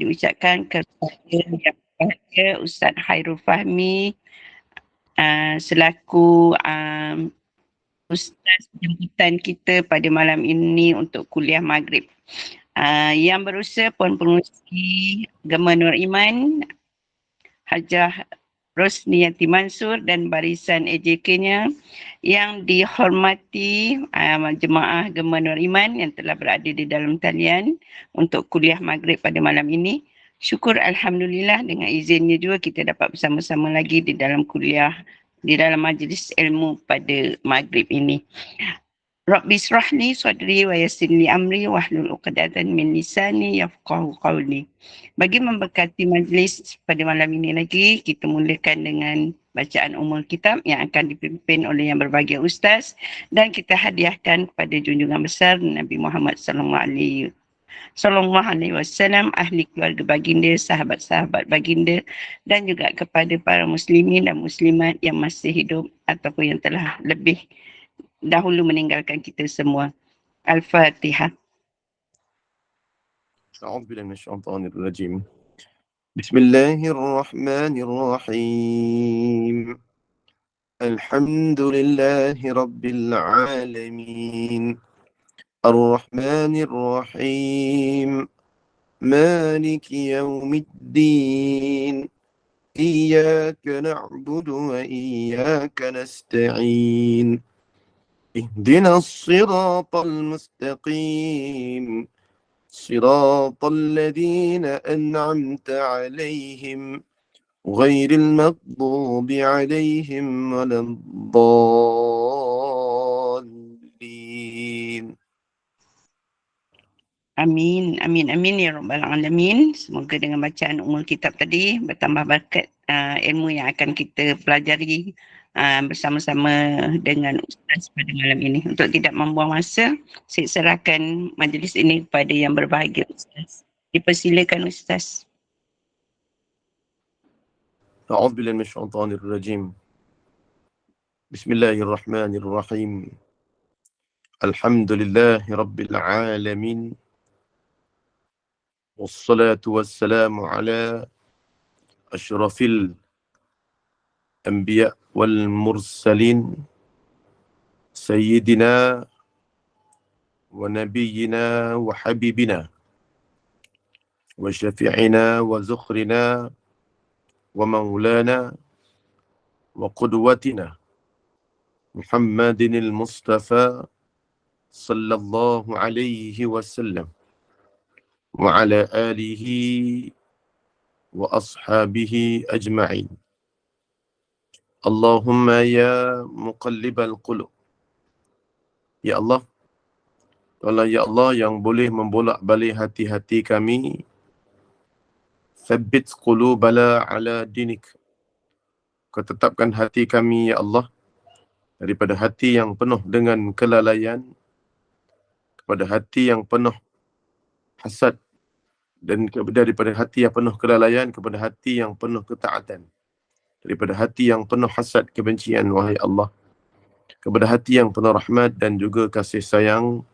diucapkan kepada yang berbahagia Ustaz Khairul Fahmi selaku Ustaz jemputan kita pada malam ini untuk kuliah Maghrib. Yang berusaha Puan Pengerusi Gema Nur Iman, Hajah Rosniati Mansur dan barisan AJK-nya, yang dihormati jemaah Gema Nur Iman yang telah berada di dalam talian untuk kuliah Maghrib pada malam ini. Syukur Alhamdulillah dengan izinnya juga kita dapat bersama-sama lagi di dalam kuliah, di dalam majlis ilmu pada Maghrib ini. Rabbi israhli sadri wa yassirli amri wahlul 'uqdatam min lisani yafqahu qawli. Bagi memberkati majlis pada malam ini lagi, kita mulakan dengan bacaan umul kitab yang akan dipimpin oleh yang berbahagia ustaz dan kita hadiahkan kepada junjungan besar Nabi Muhammad sallallahu alaihi wasallam, ahli keluarga baginda, sahabat-sahabat baginda dan juga kepada para muslimin dan muslimat yang masih hidup ataupun yang telah lebih dahulu meninggalkan kita semua. Al-Fatihah. أعوذ بالله من الشيطان الرجيم. بسم الله الرحمن الرحيم. الحمد لله رب العالمين الرحمن الرحيم مالك يوم الدين إياك نعبد وإياك نستعين اهدنا الصراط المستقيم صراط الذين أنعمت عليهم غير المغضوب عليهم ولا الضالين. Amin, amin, amin ya Rabbal Alamin. Semoga dengan bacaan umul kitab tadi bertambah berkat ilmu yang akan kita pelajari bersama-sama dengan Ustaz pada malam ini. Untuk tidak membuang masa, saya serahkan majlis ini kepada yang berbahagia Ustaz. Dipersilakan Ustaz. أعوذ بالله من الشيطان الرجيم. بسم الله الرحمن الرحيم. الحمد لله رب العالمين والصلاة والسلام على أشرف الأنبياء والمرسلين سيدنا ونبينا وحبيبنا وشفيعنا وزخرنا ومولانا وقدوتنا محمد المصطفى صلى الله عليه وسلم وعلى آله وأصحابه أجمعين. اللهم يا مقلب القلوب. Ya Allah, Allah ya Allah yang boleh membolak-balik hati-hati kami, thabbit qulubana ala dinik. Kau tetapkan hati kami ya Allah daripada hati yang penuh dengan kelalaian kepada hati yang penuh hasad, dan daripada hati yang penuh kelalaian kepada hati yang penuh ketaatan, daripada hati yang penuh hasad kebencian wahai Allah kepada hati yang penuh rahmat dan juga kasih sayang.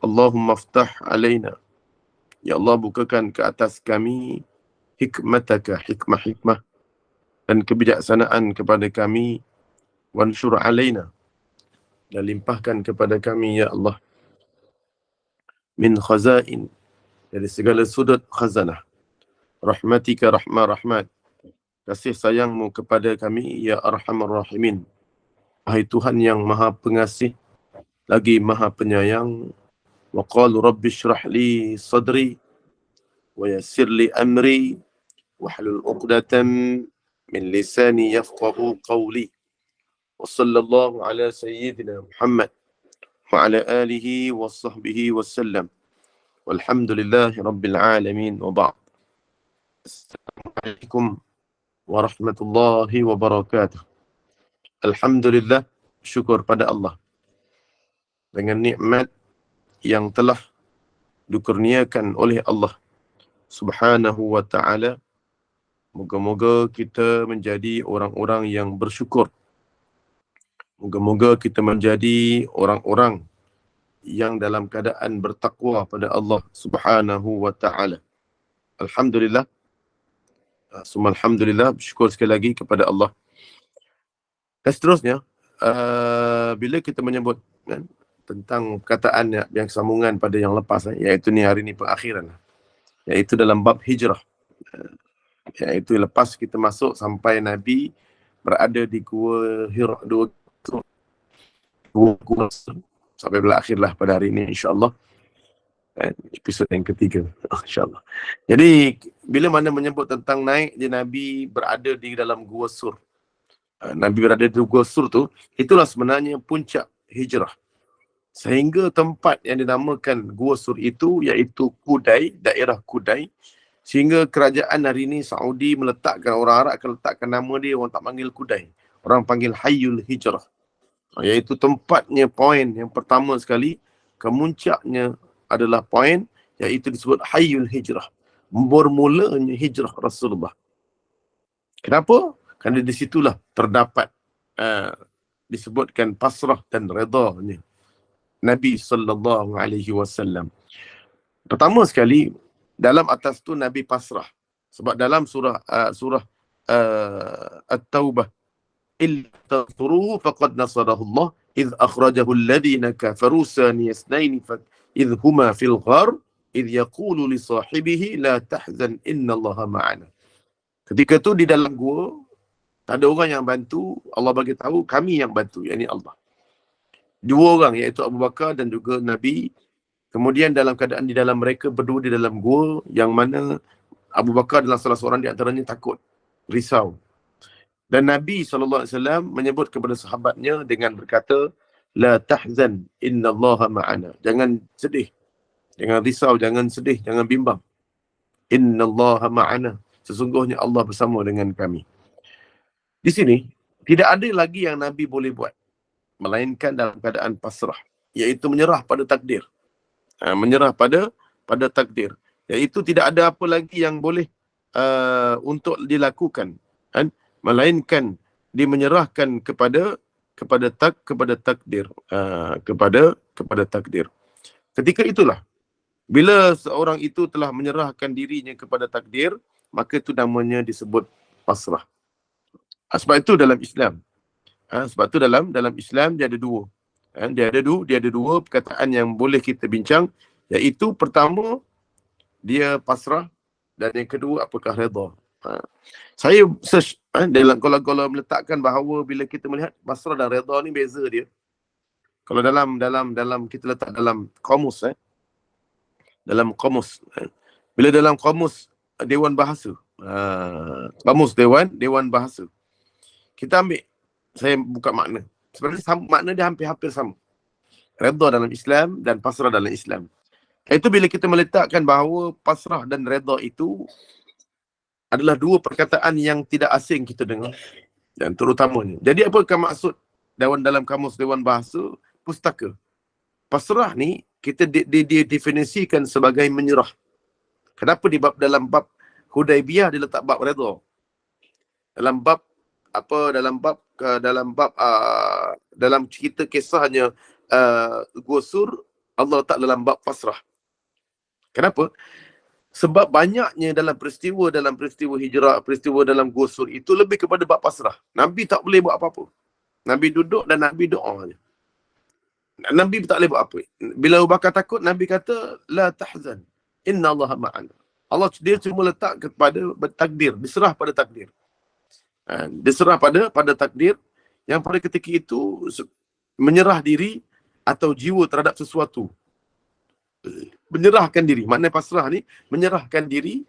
Allahumma ftah alaina, ya Allah bukakan ke atas kami hikmataka, hikmah-hikmah dan kebijaksanaan kepada kami, wansyur alaina, dan limpahkan kepada kami ya Allah min khazain, dari segala sudut khazanah rahmatika, rahmat kasih sayangmu kepada kami ya arhamar rahimin, wahai Tuhan yang maha pengasih lagi maha penyayang. Wa qalu rabbi shrah li sadri wa yassir li amri wahlul 'uqdatam min lisani yafqahu qawli. Wa sallallahu ala sayyidina Muhammad wa ala alihi wa sahbihi wasallam. Walhamdulillahi rabbil alamin wa ba'd. Assalamualaikum warahmatullahi wabarakatuh. Alhamdulillah, syukur pada Allah dengan nikmat yang telah dikurniakan oleh Allah Subhanahu wa ta'ala. Moga-moga kita menjadi orang-orang yang bersyukur. Moga-moga kita menjadi orang-orang yang dalam keadaan bertakwa pada Allah Subhanahu wa ta'ala. Alhamdulillah. Summa alhamdulillah, bersyukur sekali lagi kepada Allah. Dan seterusnya, bila kita menyebut kan, tentang perkataan yang sambungan pada yang lepas, iaitu ni hari ni pengakhiran, iaitu dalam bab hijrah, iaitu lepas kita masuk sampai Nabi berada di Gua Hira, gua sampai berakhirlah pada hari ini, insyaAllah. Episod yang ketiga, insyaAllah. Jadi bila mana menyebut tentang naik je Nabi berada di dalam Gua Sur, Nabi berada di Gua Sur tu, itulah sebenarnya puncak hijrah. Sehingga tempat yang dinamakan Gua Sur itu iaitu Kudai, daerah Kudai. Sehingga kerajaan hari ini Saudi meletakkan, orang Arab akan letakkan nama dia, orang tak panggil Kudai, orang panggil Hayyul Hijrah. Iaitu tempatnya, poin yang pertama sekali, kemuncaknya adalah poin iaitu disebut Hayyul Hijrah. Bermulanya hijrah Rasulullah. Kenapa? Kerana di situlah terdapat disebutkan pasrah dan redanya Nabi sallallahu alaihi wasallam. Pertama sekali, dalam atas tu Nabi pasrah. Sebab dalam surah At-Taubah, illa tansuruhu faqad nasarahu Allah idh akhrajahu alladhina kafaru thaniya ithnain idh huma fil ghar idh yaqulu li sahibihi la tahzan innallaha ma'ana. Ketika tu di dalam gua tak ada orang yang bantu, Allah bagi tahu kami yang bantu, yakni Allah. Dua orang iaitu Abu Bakar dan juga Nabi. Kemudian dalam keadaan di dalam mereka berdua di dalam gua, yang mana Abu Bakar adalah salah seorang di antaranya takut, risau. Dan Nabi SAW menyebut kepada sahabatnya dengan berkata, la tahzan innallaha ma'ana. Jangan sedih, jangan risau, jangan sedih, jangan bimbang. Innallaha ma'ana. Sesungguhnya Allah bersama dengan kami. Di sini, tidak ada lagi yang Nabi boleh buat, melainkan dalam keadaan pasrah, iaitu menyerah pada takdir. Menyerah pada takdir. Iaitu tidak ada apa lagi yang boleh untuk dilakukan, kan? Melainkan dia menyerahkan kepada takdir, kepada takdir. Ketika itulah, bila seorang itu telah menyerahkan dirinya kepada takdir, maka itu namanya disebut pasrah. Sebab itu dalam Islam, sebab itu dalam Islam dia ada dua. Dia ada dua perkataan yang boleh kita bincang, iaitu pertama dia pasrah dan yang kedua apakah redha. Saya search dalam kalau meletakkan bahawa bila kita melihat pasrah dan redha ni beza dia. Kalau dalam kita letak dalam kamus, dalam kamus, bila dalam kamus Dewan Bahasa, kamus Dewan Bahasa, kita ambil, saya buka makna. Sebenarnya makna dia hampir sama. Redha dalam Islam dan pasrah dalam Islam. Itu bila kita meletakkan bahawa pasrah dan redha itu adalah dua perkataan yang tidak asing kita dengar. Dan terutamanya. Jadi apakah maksud dalam kamus Dewan Bahasa? Pustaka. Pasrah ni kita didefinisikan sebagai menyerah. Kenapa dalam bab Hudaibiyah dia letak bab redha? Dalam cerita kisahnya Gua Sur, Allah letak dalam bab pasrah. Kenapa? Sebab banyaknya dalam peristiwa hijrah, peristiwa dalam Gua Sur itu lebih kepada bab pasrah. Nabi tak boleh buat apa-apa. Nabi duduk dan Nabi doa je. Nabi tak boleh buat apa. Bila Abu Bakar takut, Nabi kata, la tahzan, innallaha ma'ana. Allah dia cuma letak kepada takdir, diserah pada takdir. Diserah pada takdir yang pada ketika itu menyerah diri atau jiwa terhadap sesuatu. Menyerahkan diri, maknanya pasrah ni menyerahkan diri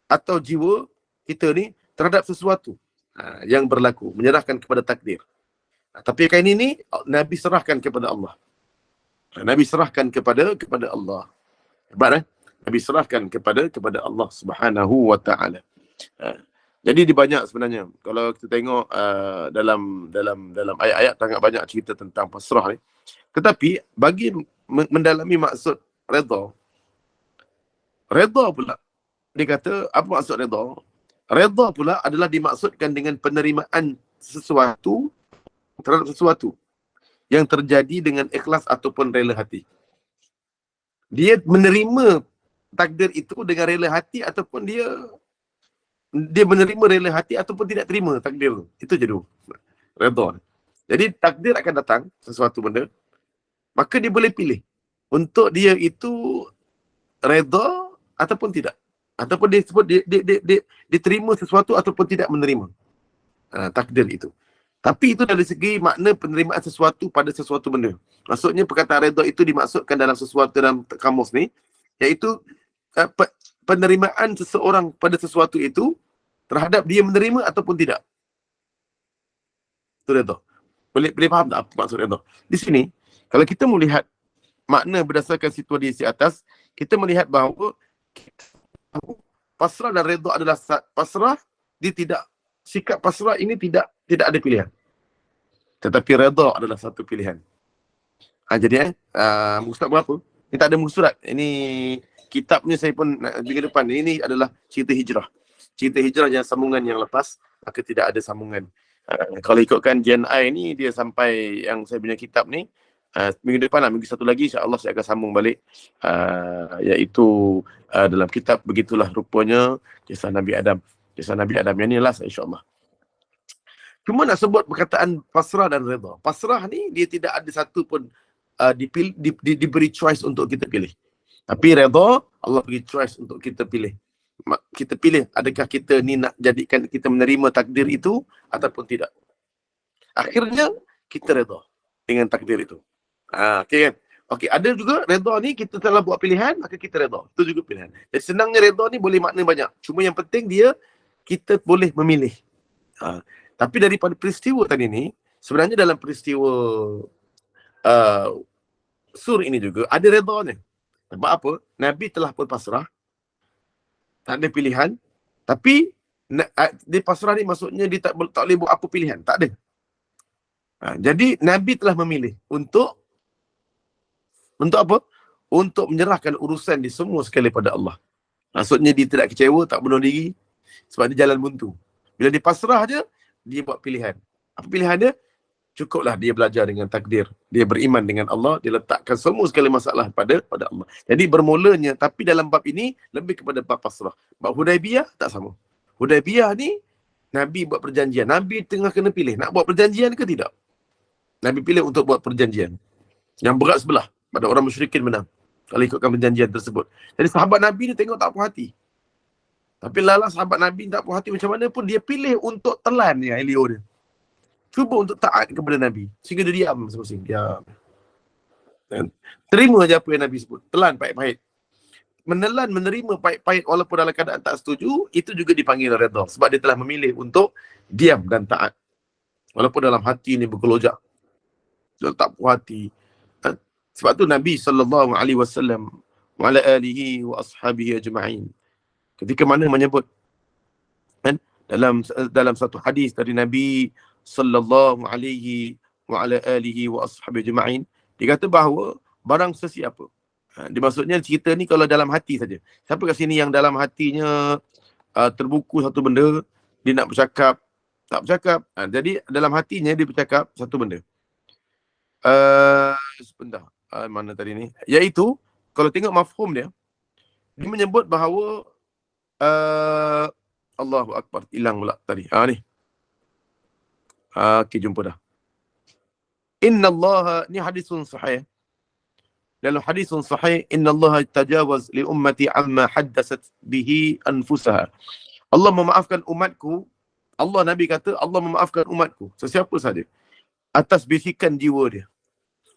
atau jiwa kita ni terhadap sesuatu yang berlaku, menyerahkan kepada takdir. Tapi kali ini Nabi serahkan kepada Allah. Nabi serahkan kepada Allah. Hebat, Nabi serahkan kepada Allah Subhanahu wa taala. Jadi di banyak sebenarnya kalau kita tengok dalam ayat-ayat sangat banyak cerita tentang pasrah ni. Tetapi bagi mendalami maksud redha pula, dia kata apa maksud redha? Redha pula adalah dimaksudkan dengan penerimaan sesuatu terhadap sesuatu yang terjadi dengan ikhlas ataupun rela hati. Dia menerima takdir itu dengan rela hati ataupun dia menerima rela hati ataupun tidak terima takdir tu. Itu je tu. Redha. Jadi takdir akan datang sesuatu benda, maka dia boleh pilih untuk dia itu redha ataupun tidak. Ataupun dia sebut dia terima sesuatu ataupun tidak menerima. Takdir itu. Tapi itu dari segi makna penerimaan sesuatu pada sesuatu benda. Maksudnya perkataan redha itu dimaksudkan dalam sesuatu dalam kamus ni, iaitu penerimaan seseorang pada sesuatu itu terhadap dia menerima ataupun tidak. Itu redha. Boleh faham tak apa maksud redha? Di sini, kalau kita melihat makna berdasarkan situasi di atas, kita melihat bahawa pasrah dan redha adalah pasrah, dia tidak, sikap pasrah ini tidak ada pilihan. Tetapi redha adalah satu pilihan. Jadi muka surat berapa? Ini tak ada muka surat. Ini kitabnya saya pun minggu depan. Ini adalah cerita hijrah. Cerita hijrah yang sambungan yang lepas, maka tidak ada sambungan. Kalau ikutkan GNI ni, dia sampai yang saya punya kitab ni, minggu depan lah, minggu satu lagi insya-Allah saya akan sambung balik, iaitu dalam kitab Begitulah Rupanya Kisah Nabi Adam. Kisah Nabi Adam yang ni last insya-Allah. Cuma nak sebut perkataan pasrah dan redha. Pasrah ni dia tidak ada satu pun diberi choice untuk kita pilih. Tapi redha, Allah beri choice untuk kita pilih. Kita pilih adakah kita ni nak jadikan kita menerima takdir itu ataupun tidak. Akhirnya kita redha dengan takdir itu. Okey kan? Okey, ada juga redha ni kita telah buat pilihan, maka kita redha. Itu juga pilihan. Jadi senangnya redha ni boleh makna banyak. Cuma yang penting kita boleh memilih. Tapi daripada peristiwa tadi ni, sebenarnya dalam peristiwa Sur ini juga ada redha ni. Sebab apa? Nabi telah pun pasrah, tak ada pilihan, tapi dia pasrah ni maksudnya dia tak boleh buat apa pilihan, tak ada. Jadi Nabi telah memilih untuk apa? Untuk menyerahkan urusan di semua sekali pada Allah. Maksudnya dia tidak kecewa, tak bunuh diri, sebab dia jalan buntu. Bila dia pasrah je, dia buat pilihan. Apa pilihan dia? Cukuplah dia belajar dengan takdir. Dia beriman dengan Allah, dia letakkan semua sekali masalah pada Allah. Jadi bermulanya, tapi dalam bab ini lebih kepada bab pasrah. Bab Hudaibiyah tak sama. Hudaibiyah ni Nabi buat perjanjian. Nabi tengah kena pilih, nak buat perjanjian ke tidak? Nabi pilih untuk buat perjanjian. Yang berat sebelah pada orang musyrikin menang kalau ikutkan perjanjian tersebut. Jadi sahabat Nabi ni tengok tak puas hati. Tapi lala sahabat Nabi tak puas hati macam mana pun, dia pilih untuk telan ni Elio dia. Cuba untuk taat kepada Nabi. Sehingga dia diam masing-masing. Diam. Terima je apa yang Nabi sebut. Telan pahit-pahit. Menelan, menerima pahit-pahit walaupun dalam keadaan tak setuju, itu juga dipanggil redha. Sebab dia telah memilih untuk diam dan taat. Walaupun dalam hati ni bergelojak. Dia tak puas hati. Sebab tu Nabi SAW wa ala alihi wa ashabihi ajma'in, ketika mana menyebut dalam satu hadis dari Nabi sallallahu alaihi wa ala alihi wa ashabihi ajma'in, dia kata bahawa barang sesiapa, dia maksudnya cerita ni kalau dalam hati saja. Siapa kat sini yang dalam hatinya terbuku satu benda, dia nak bercakap, tak bercakap. Jadi dalam hatinya dia bercakap satu benda. Sebentar. Mana tadi ni? Iaitu, kalau tengok mafhum dia menyebut bahawa Allahu Akbar. Hilang pula tadi. Ni. Okey, jumpa dah. Inna Allah, ni hadisun sahih. Dalam hadisun sahih, Inna Allah tajawaz li ummati amma haddasat bihi anfusaha. Allah memaafkan umatku. Allah, Nabi kata, Allah memaafkan umatku. Sesiapa saja. Atas bisikan jiwa dia.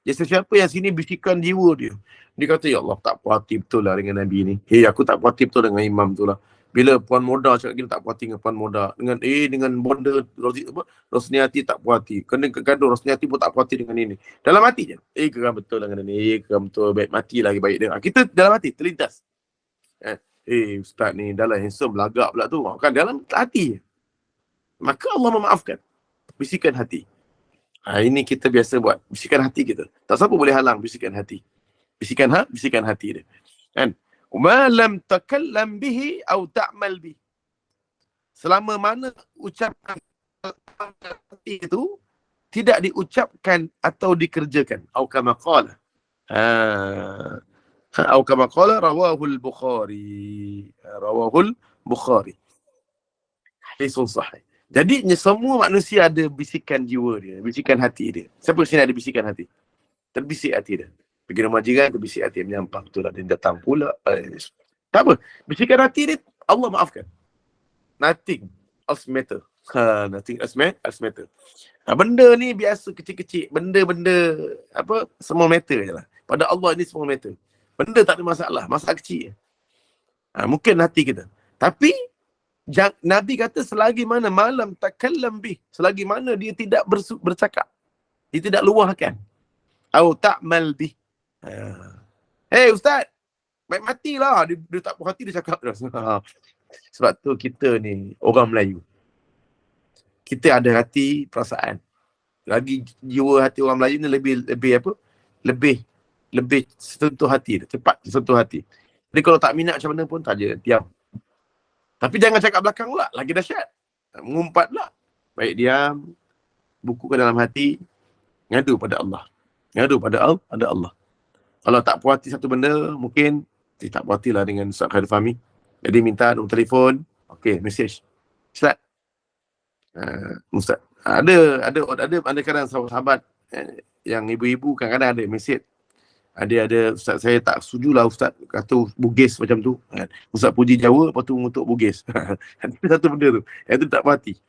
Jadi sesiapa yang sini bisikan jiwa dia. Dia kata, ya Allah, tak puas hati betul lah dengan Nabi ni. Aku tak puas hati betul dengan imam tu lah. Bila Puan Moda cakap gini, tak puas hati dengan Puan Moda. Dengan bonda Rosniati tak puas hati. Kena gaduh Rosniati pun tak puas hati dengan ini. Dalam hati je. Geram betul dengan ini. Geram betul, baik mati lagi baik dia. Kita dalam hati, terlintas. Ustaz ni dah lah handsome, lagak pula tu. Kan dalam hati je. Maka Allah memaafkan bisikan hati. Ini kita biasa buat. Bisikan hati kita. Tak siapa boleh halang bisikan hati. Bisikan hati dia. Kan? Ma lam takallam bihi au ta'mal bihi. Selama mana ucapan hati itu tidak diucapkan atau dikerjakan. Au kama qala. Atau kama qala rawahul Bukhari. Rawahul Bukhari. Hadisun sahih. Jadi semua manusia ada bisikan jiwa dia, bisikan hati dia. Siapa sini ada bisikan hati? Terbisik hati dia. Pergi rumah jiran, terbisik hati. Menyampang, betul lah, dia datang pula. Tak apa. Bisikan hati dia, Allah maafkan. Nothing else matter. Nothing else matter. Benda ni biasa kecil-kecil. Benda-benda, semua matter je lah. Pada Allah ni semua matter. Benda tak ada masalah. Masalah kecil. Mungkin hati kita. Tapi, Nabi kata selagi mana malam takallam bih. Selagi mana dia tidak bercakap. Dia tidak luahkan. Atau ta'mal bih. Hey Ustaz, baik matilah. Dia tak puas hati, dia cakap terus. Sebab tu kita ni orang Melayu. Kita ada hati, perasaan. Lagi jiwa hati orang Melayu ni lebih sentuh hati. Cepat sentuh hati. Jadi kalau tak minat macam mana pun, tak je, diam. Tapi jangan cakap belakang pula, lagi dahsyat. Mengumpat pula. Baik diam, bukukan dalam hati, ngadu pada Allah. Ngadu pada Allah. Kalau tak puas hati satu benda, mungkin dia tak puas hatilah dengan Ustaz Khairul Fahmi. Jadi minta nombor telefon, okey, message. Ustaz. Ustaz. Ada kadang sahabat yang ibu-ibu kadang-kadang ada message. Ada Ustaz, saya tak setujulah Ustaz kata Bugis macam tu. Ustaz puji Jawa, lepas tu untuk Bugis. Itu satu benda tu. Itu tak puas hati.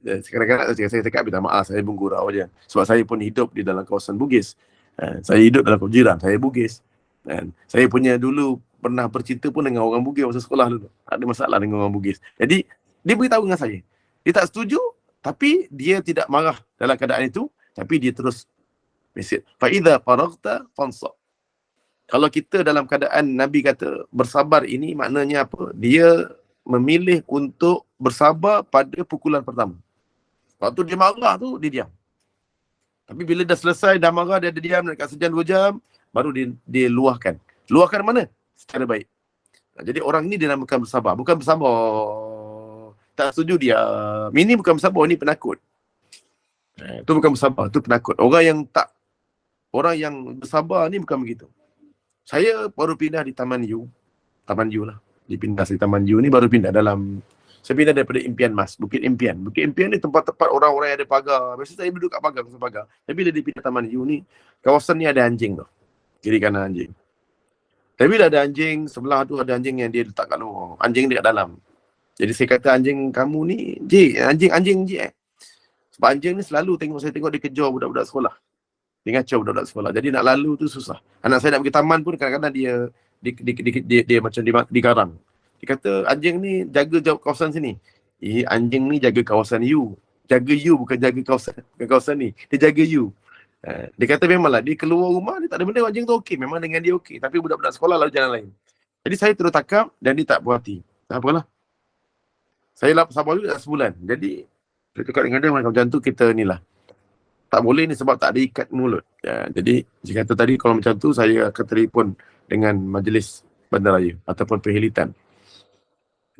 Kadang-kadang saya cakap minta maaf, saya pun gurau je. Sebab saya pun hidup di dalam kawasan Bugis. Saya hidup dalam kawasan jiran, saya Bugis. Saya punya dulu pernah bercinta pun dengan orang Bugis masa sekolah dulu. Tak ada masalah dengan orang Bugis. Jadi, dia beritahu dengan saya. Dia tak setuju, tapi dia tidak marah dalam keadaan itu, tapi dia terus mesej. Fa'idha faragta fansab. Kalau kita dalam keadaan Nabi kata bersabar ini, maknanya apa? Dia memilih untuk bersabar pada pukulan pertama. Waktu dia marah tu, dia diam. Tapi bila dah selesai, dah marah, dia ada diam dekat sejam 2 jam, baru dia luahkan. Luahkan mana? Secara baik. Jadi orang ni dinamakan bersabar. Bukan bersabar tak setuju dia. Ini bukan bersabar, ini penakut. Itu bukan bersabar, itu penakut. Orang yang bersabar ni bukan begitu. Saya baru pindah di Taman U lah. Dipindah di Taman U ni baru pindah saya pindah daripada Impian Mas, Bukit Impian. Bukit Impian ni tempat-tempat orang-orang yang ada pagar. Biasa saya duduk kat pagar, pagar. Tapi bila dipindah Taman U ni, kawasan ni ada anjing tu. Kiri kanan anjing. Tapi bila ada anjing, sebelah tu ada anjing yang dia letak kat luar. Anjing dia kat dalam. Jadi saya kata anjing kamu ni, anjing. Sebab anjing ni selalu saya tengok dia kejar budak-budak sekolah. Dia ngacau budak-budak sekolah. Jadi nak lalu tu susah. Anak saya nak pergi taman pun kadang-kadang dia macam digarang. Dia kata anjing ni jaga kawasan sini. Anjing ni jaga kawasan you. Jaga you bukan jaga kawasan ni. Dia jaga you. Dia kata memanglah dia keluar rumah dia tak ada benda, anjing tu okey. Memang dengan dia okey. Tapi budak-budak sekolah lalu jalan lain. Jadi saya terus takap dan dia tak puas hati. Tak apalah. Saya sabar juga sebulan. Jadi saya cakap dengan dia macam tu kita ni lah. Tak boleh ni sebab tak ada ikat mulut. Jadi dia kata tadi kalau macam tu saya akan telefon dengan majlis bandaraya ataupun perhilitan.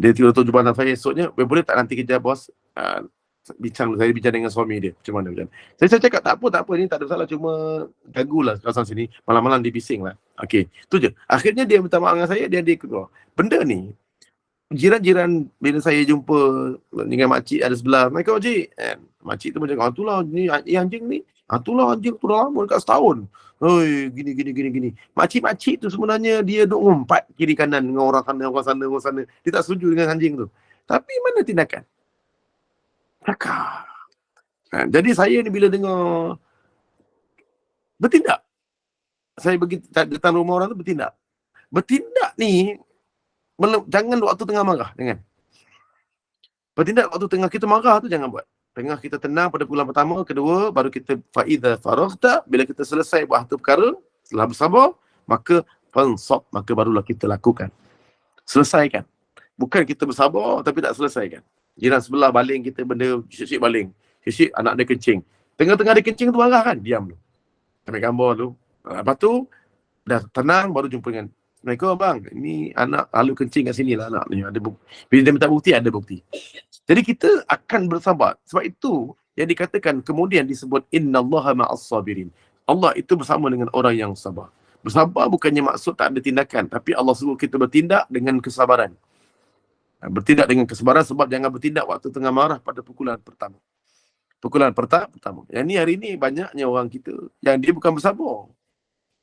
Dia tiba-tiba jumpa saya esoknya, boleh tak nanti kerja bos? Saya bincang dengan suami dia. Macam mana? Saya cakap tak apa, ni tak ada masalah, cuma ganggulah kawasan sini. Malam-malam dia bising lah. Okey, tu je. Akhirnya dia minta maaf dengan saya, dia keluar. Benda ni, jiran-jiran bila saya jumpa dengan makcik ada sebelah, mereka cik, makcik tu macam, itulah ni anjing ni, itulah anjing tu dah lama dekat setahun. Hoi, gini. Makcik-makcik tu sebenarnya dia duk ngumpat kiri kanan dengan orang sana. Dia tak setuju dengan anjing tu. Tapi mana tindakan? Cakap. Jadi saya ni bila dengar bertindak. Saya pergi datang rumah orang tu bertindak. Bertindak ni jangan waktu tengah marah, jangan. Bertindak waktu tengah kita marah tu jangan buat. Tengah kita tenang pada bulan pertama, kedua, baru kita fa'idha faraghta, bila kita selesai buat satu perkara, setelah bersabar, maka fansab, maka barulah kita lakukan. Selesaikan. Bukan kita bersabar tapi tak selesaikan. Jiran sebelah baling kita benda, syik-syik baling. Syik-syik anak dia kencing. Tengah-tengah dia kencing tu marah kan? Diam dulu. Ambil gambar tu. Lepas tu, dah tenang, baru jumpa dengan mereka, bang, ini anak lalu kencing kat sini lah anak ni. Ada bukti. Bila dia minta bukti, ada bukti. Jadi kita akan bersabar. Sebab itu yang dikatakan kemudian disebut innallaha ma'as sabirin. Allah itu bersama dengan orang yang sabar. Bersabar bukannya maksud tak ada tindakan, tapi Allah suruh kita bertindak dengan kesabaran. Bertindak dengan kesabaran sebab jangan bertindak waktu tengah marah pada pukulan pertama. Pukulan pertama. Yang ni hari ni banyaknya orang kita yang dia bukan bersabar.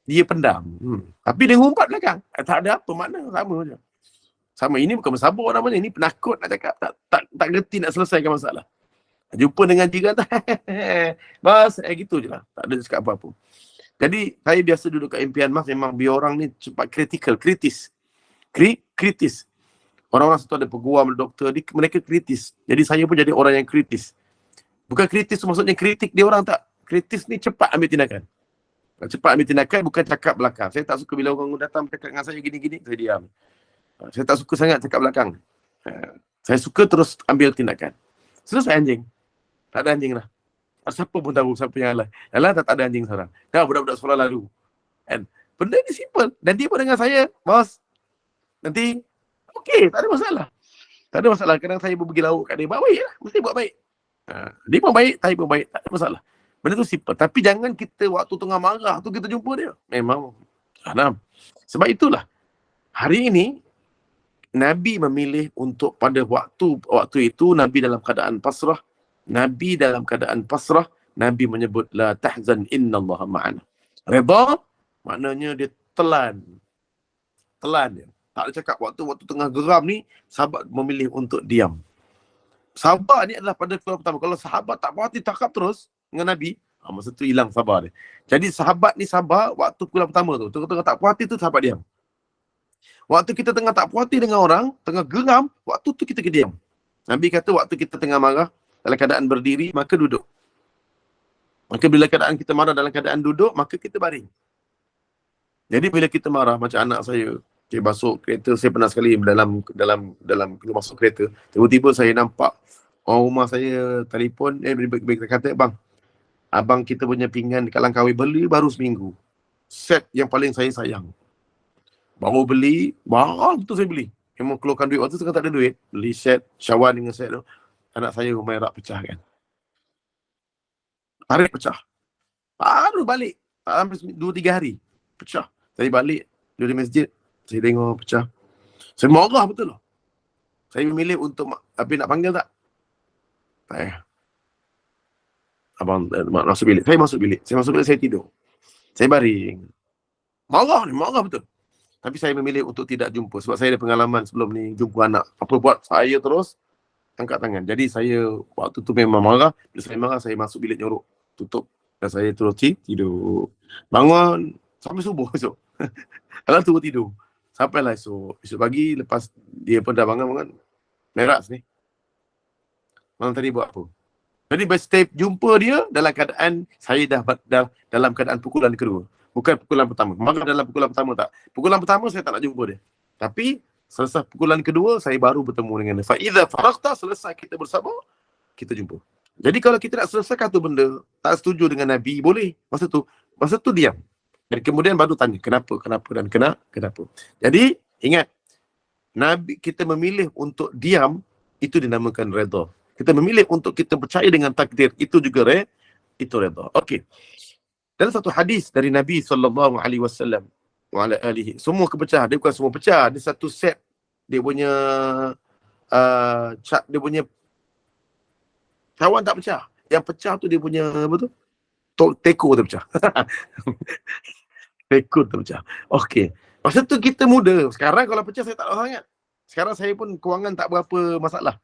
Dia pendam. Tapi dia ngumpat belakang. Tak ada apa makna, sama je. Sama, ini bukan bersabar namanya, ini penakut nak cakap. Tak gerti nak selesaikan masalah. Jumpa dengan jiran tu, bas, gitu je lah. Tak ada cakap apa-apa. Jadi, saya biasa duduk kat impian mas, memang biar orang ni cepat kritis. Orang-orang situ ada peguam, doktor, mereka kritis. Jadi, saya pun jadi orang yang kritis. Bukan kritis maksudnya kritik dia orang, tak. Kritis ni cepat ambil tindakan. Cepat ambil tindakan, bukan cakap belakang. Saya tak suka bila orang datang cakap dengan saya gini-gini, saya diam. Saya tak suka sangat cakap belakang. Saya suka terus ambil tindakan. Selesai anjing. Tak ada anjing lah. Siapa pun tahu siapa yang alah. Alah tak ada anjing sekarang. Dah budak-budak sekolah lalu. And benda ni simple. Dan dia pun dengan saya, bos, nanti, okey, tak ada masalah. Tak ada masalah. Kadang saya pergi lauk kat dia, buat baik lah. Mesti buat baik. Dia pun baik, saya pun baik. Tak ada masalah. Benda tu simple. Tapi jangan kita waktu tengah marah tu kita jumpa dia. Memang. Sebab itulah. Hari ini, Nabi memilih untuk pada waktu itu, Nabi dalam keadaan pasrah. Nabi menyebut, la tahzan innallaha ma'ana. Redha, maknanya dia telan dia. Tak ada cakap waktu tengah geram ni, sahabat memilih untuk diam. Sabar ni adalah pada pukulan pertama. Kalau sahabat tak puas hati cakap terus dengan Nabi, masa tu hilang sabar dia. Jadi sahabat ni sabar waktu pukulan pertama tu. Tengah-tengah tak puas hati tu sahabat diam. Waktu kita tengah tak puas hati dengan orang, tengah geram, waktu tu kita diam. Nabi kata waktu kita tengah marah, dalam keadaan berdiri, maka duduk. Maka bila keadaan kita marah dalam keadaan duduk, maka kita baring. Jadi bila kita marah, macam anak saya, dia masuk kereta, saya pernah sekali dalam keluar masuk kereta, tiba-tiba saya nampak orang rumah saya telefon, kata, bang, abang kita punya pinggan dekat Langkawi beli baru seminggu. Set yang paling saya sayang. Baru beli, mahal betul saya beli. Memang keluarkan duit, waktu tu kan tak ada duit. Beli set, Syawan dengan set tu. Anak saya rumah rak pecah kan. Tarik pecah. Baru balik. Hampir 2-3 hari. Pecah. Saya balik dari masjid. Saya tengok pecah. Saya marah betul lah. Saya memilih untuk, nak panggil tak? Tak payah. Abang masuk bilik. Saya masuk bilik, saya tidur. Saya baring. Marah betul. Tapi saya memilih untuk tidak jumpa. Sebab saya ada pengalaman sebelum ni jumpa anak. Apa buat? Saya terus angkat tangan. Jadi saya waktu tu memang marah. Bila saya marah, saya masuk bilik nyorok. Tutup. Dan saya terus tidur. Bangun sampai subuh esok. Kalau tu tidur. Sampailah esok. Esok pagi lepas dia pun dah bangun. Merak ni. Malam tadi buat apa? Jadi by step jumpa dia dalam keadaan saya dah dalam keadaan pukulan kedua. Bukan pukulan pertama. Marah dalam pukulan pertama tak. Pukulan pertama saya tak nak jumpa dia. Tapi selesai pukulan kedua, saya baru bertemu dengan dia. Fa'idha faraghta, selesai kita bersabar, kita jumpa. Jadi kalau kita nak selesaikan tu benda, tak setuju dengan Nabi, boleh. Masa tu diam. Dan kemudian baru tanya, kenapa dan kenapa. Jadi, ingat, Nabi kita memilih untuk diam, itu dinamakan redha. Kita memilih untuk kita percaya dengan takdir, itu juga itu redha. Okey. Dalam satu hadis dari Nabi SAW, semua kepecah, dia bukan semua pecah, dia satu set dia punya dia punya cawan tak pecah. Yang pecah tu dia punya apa tu? Teko tu pecah. Teko tu pecah. Okey. Masa tu kita muda. Sekarang kalau pecah saya tak tahu sangat. Sekarang saya pun kewangan tak berapa masalah.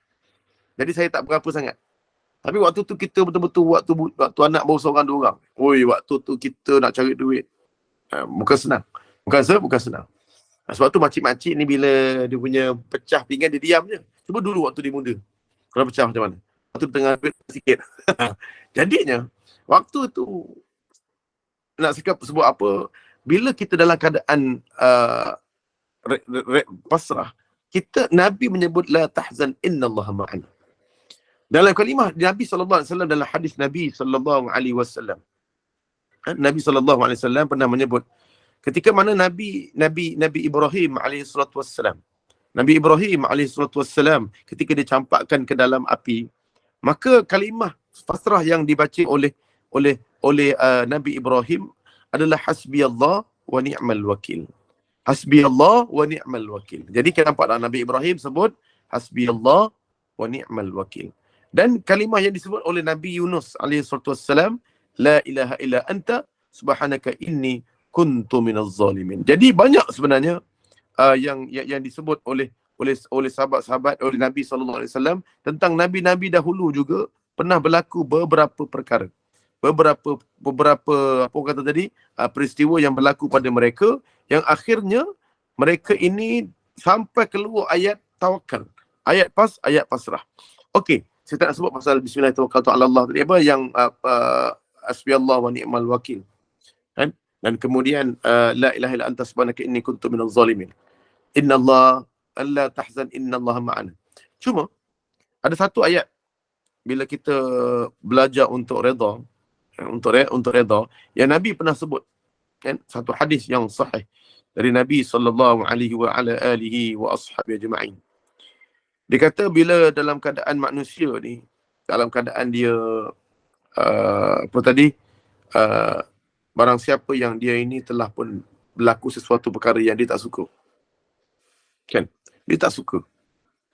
Jadi saya tak berapa sangat. Tapi waktu tu kita betul-betul waktu anak baru seorang dua orang. Oi, waktu tu kita nak cari duit. Bukan senang. Bukan senang. Sebab tu makcik-makcik ni bila dia punya pecah pinggan dia diam je. Cuba dulu waktu dia muda. Kalau pecah macam mana? Waktu tengah duit sikit. Jadinya, waktu tu nak cakap sebut apa, bila kita dalam keadaan pasrah, Nabi menyebut la tahzan innallaha ma'ana. Dalam kalimah Nabi SAW, dalam hadis Nabi SAW, Nabi SAW pernah menyebut ketika mana Nabi Ibrahim AS, Nabi Ibrahim AS ketika dicampakkan ke dalam api, maka kalimah pasrah yang dibaca oleh Nabi Ibrahim adalah hasbiyallah wa ni'mal wakil. Hasbiyallah wa ni'mal wakil. Jadi kita nampak Nabi Ibrahim sebut hasbiyallah wa ni'mal wakil. Dan kalimah yang disebut oleh Nabi Yunus alaihi salatu wassalam, la ilaha illa anta subhanaka inni kuntu minaz zalimin. Jadi banyak sebenarnya yang disebut oleh sahabat-sahabat, oleh Nabi SAW tentang nabi-nabi dahulu juga pernah berlaku beberapa perkara. Beberapa apa kata tadi, peristiwa yang berlaku pada mereka yang akhirnya mereka ini sampai keluar ayat tawakal. Ayat pasrah. Okey, saya tak nak sebut pasal bismillahirrahmanirrahim tadi apa yang hasbiyallah wa ni'mal wakil. Kan? Dan kemudian la ilaha illa anta subhanaka inni kuntu minaz zalimin. Innallaha alla tahzan innallaha ma'ana. Cuma ada satu ayat bila kita belajar untuk redha, untuk redha yang Nabi pernah sebut, kan, satu hadis yang sahih dari Nabi sallallahu alaihi wa ala alihi wa ashabi ajma'in. Dia kata bila dalam keadaan manusia ni, dalam keadaan dia barang siapa yang dia ini telah pun berlaku sesuatu perkara yang dia tak suka, kan, dia tak suka,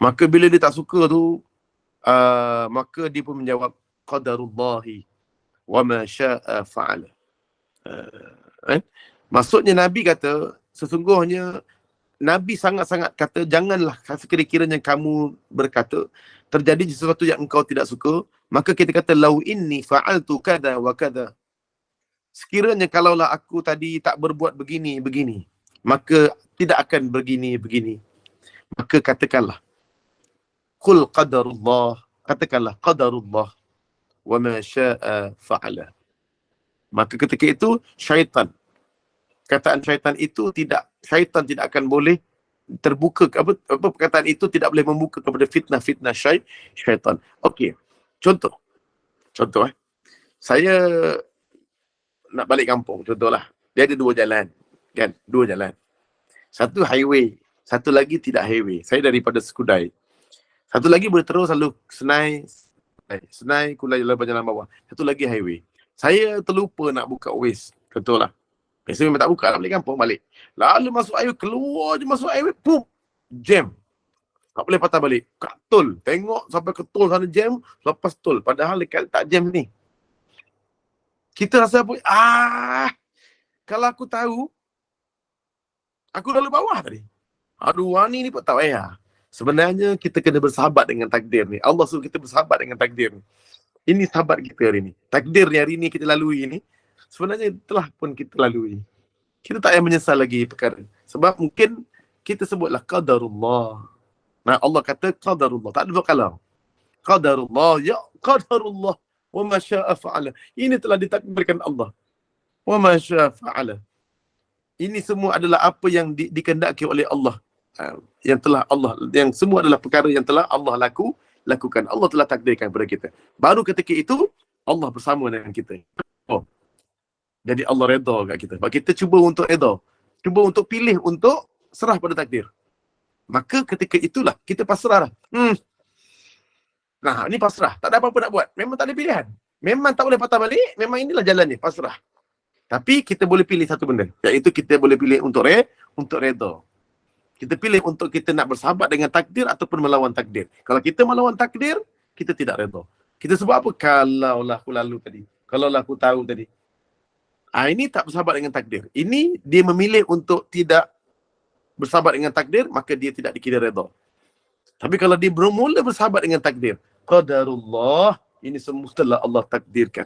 maka bila dia tak suka tu maka dia pun menjawab qadarullahi wa ma syaa fa'ala. Maksudnya Nabi kata, sesungguhnya Nabi sangat-sangat kata, janganlah sekira-kiranya kamu berkata terjadi sesuatu yang engkau tidak suka, maka kita kata lau inni fa'altu kada wa kada. Sekiranya kalaulah aku tadi tak berbuat begini, maka tidak akan begini. Maka katakanlah qul qadarullah, katakanlah qadarullah wa ma syaa fa'ala. Maka ketika itu kataan syaitan itu syaitan tidak akan boleh terbuka, perkataan itu tidak boleh membuka kepada fitnah syaitan. Okey. Contoh. Saya nak balik kampung, contohlah. Dia ada dua jalan, kan? Dua jalan. Satu highway, satu lagi tidak highway. Saya daripada Skudai. Satu lagi boleh terus lalu Senai, Kulai jalan bawah. Satu lagi highway. Saya terlupa nak buka Waze, contohlah. Biasa memang tak buka, nak balik kampung balik. Lalu masuk highway, keluar je masuk highway, pum, jam. Tak boleh patah balik. Kat tol, tengok sampai ke tol sana jam, lepas tol. Padahal dekat tak jam ni. Kita rasa apa? Kalau aku tahu, aku dah lalu bawah tadi. Aduh, ni pun tak payah. Sebenarnya kita kena bersahabat dengan takdir ni. Allah suruh kita bersahabat dengan takdir ni. Ini sahabat kita hari ni. Takdir ni hari ni kita lalui ni, sebenarnya telah pun kita lalui. Kita tak payah menyesal lagi perkara. Sebab mungkin kita sebutlah qadarullah. Nah, Allah kata qadarullah. Tak ada dua kalau. Qadarullah, ya qadarullah. Wa ma syaa fa'ala. Ini telah ditakdirkan Allah. Wa ma syaa fa'ala. Ini semua adalah apa yang dikehendaki oleh Allah. Yang semua adalah perkara yang telah Allah lakukan. Allah telah takdirkan kepada kita. Baru ketika itu Allah bersama dengan kita. Jadi Allah redha kat kita. Sebab kita cuba untuk redha. Cuba untuk pilih untuk serah pada takdir. Maka ketika itulah kita pasrah lah. Nah, ni pasrah. Tak ada apa-apa nak buat. Memang tak ada pilihan. Memang tak boleh patah balik. Memang inilah jalannya, pasrah. Tapi kita boleh pilih satu benda. Iaitu kita boleh pilih untuk redha. Kita pilih untuk kita nak bersahabat dengan takdir ataupun melawan takdir. Kalau kita melawan takdir, kita tidak redha. Kita sebut apa? Kalaulah aku lalu tadi. Kalaulah aku tahu tadi. Ini tak bersahabat dengan takdir. Ini dia memilih untuk tidak bersahabat dengan takdir, maka dia tidak dikira redha. Tapi kalau dia bermula bersahabat dengan takdir, qadarullah, ini semua telah Allah takdirkan.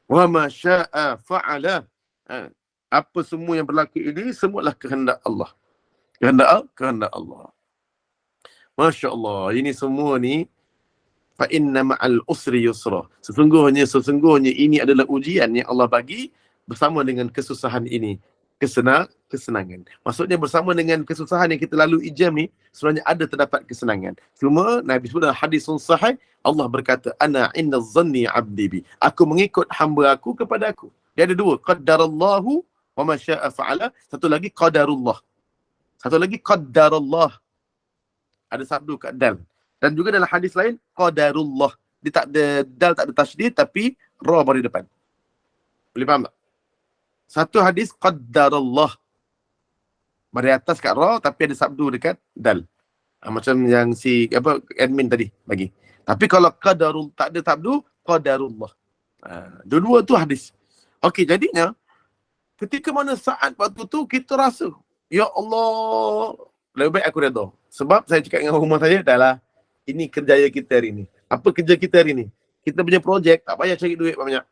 Wa ma syaa fa'ala. Apa semua yang berlaku ini semualah kehendak Allah. Kehendak Allah. Masya Allah. Ini semua ni fa inna ma'al usri yusra. Sesungguhnya ini adalah ujian yang Allah bagi bersama dengan kesusahan ini. Kesenangan. Maksudnya bersama dengan kesusahan yang kita lalui jam ni, sebenarnya ada terdapat kesenangan. Cuma Nabi sebut dalam hadis sahih, Allah berkata, ana inna zanni abdi bi. Aku mengikut hamba aku kepada aku. Dia ada dua, qadarallahu wa ma syaa fa'ala. Satu lagi qadarullah. Satu lagi qadarullah. Ada sabdu kat dal. Dan juga dalam hadis lain qadarullah. Dia tak ada dal, tak ada tasydid, tapi ra baru depan. Boleh faham tak? Satu hadis qaddarallah. Dari atas kat ra tapi ada sabdu dekat dal. Macam yang si admin tadi bagi. Tapi kalau qadarul tak ada sabdu, qadarullah. Dua-dua tu hadis. Okey, jadinya ketika mana saat waktu tu kita rasa, ya Allah, lebih baik aku redha. Sebab saya cakap dengan rumah saya, dah lah, ini kerjaya kita hari ni. Apa kerja kita hari ni? Kita punya projek, tak payah cari duit banyak.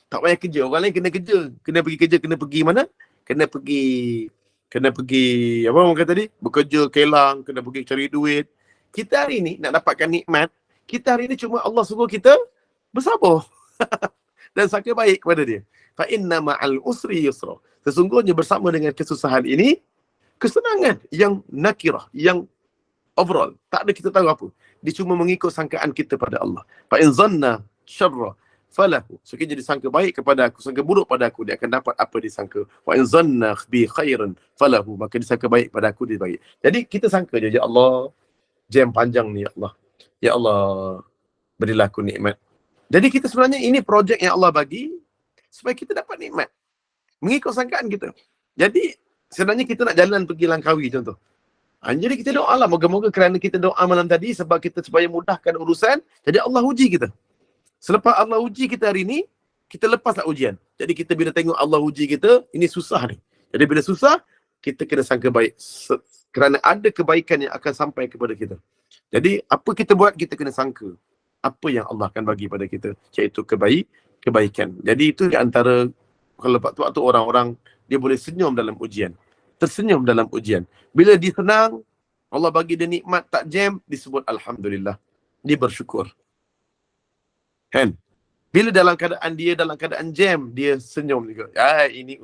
Tak payah kerja. Orang lain kena kerja. Kena pergi kerja, kena pergi mana? Kena pergi, apa orang kata tadi? Bekerja, kelang, kena pergi cari duit. Kita hari ni nak dapatkan nikmat, kita hari ni cuma Allah suruh kita bersabar. Dan sangka baik kepada dia. Fa inna ma'al usri yusra. Sesungguhnya bersama dengan kesusahan ini, kesenangan yang nakirah, yang overall. Tak ada kita tahu apa. Dia cuma mengikut sangkaan kita pada Allah. Fa in zanna syarra falahu. So kita jadi sangka baik kepada aku, sangka buruk pada aku, dia akan dapat apa disangka. Wa in zanna bi khairan falahu. Maka disangka baik pada aku, dia baik. Jadi kita sangka je, ya Allah, jam panjang ni ya Allah. Ya Allah, berilah aku nikmat. Jadi kita sebenarnya ini projek yang Allah bagi supaya kita dapat nikmat. Mengikut sangkaan kita. Jadi sebenarnya kita nak jalan pergi Langkawi contoh. Jadi kita doa lah, moga-moga kerana kita doa malam tadi sebab kita supaya mudahkan urusan, jadi Allah uji kita. Selepas Allah uji kita hari ni, kita lepaslah ujian. Jadi kita bila tengok Allah uji kita, ini susah ni. Jadi bila susah, kita kena sangka baik. Kerana ada kebaikan yang akan sampai kepada kita. Jadi apa kita buat, kita kena sangka apa yang Allah akan bagi pada kita, iaitu kebaikan. Jadi itu di antara, kalau waktu orang-orang dia boleh senyum dalam ujian, tersenyum dalam ujian. Bila dia senang, Allah bagi dia nikmat tak jam, disebut alhamdulillah, dia bersyukur. Kan? Bila dalam keadaan jam, dia senyum juga. Ini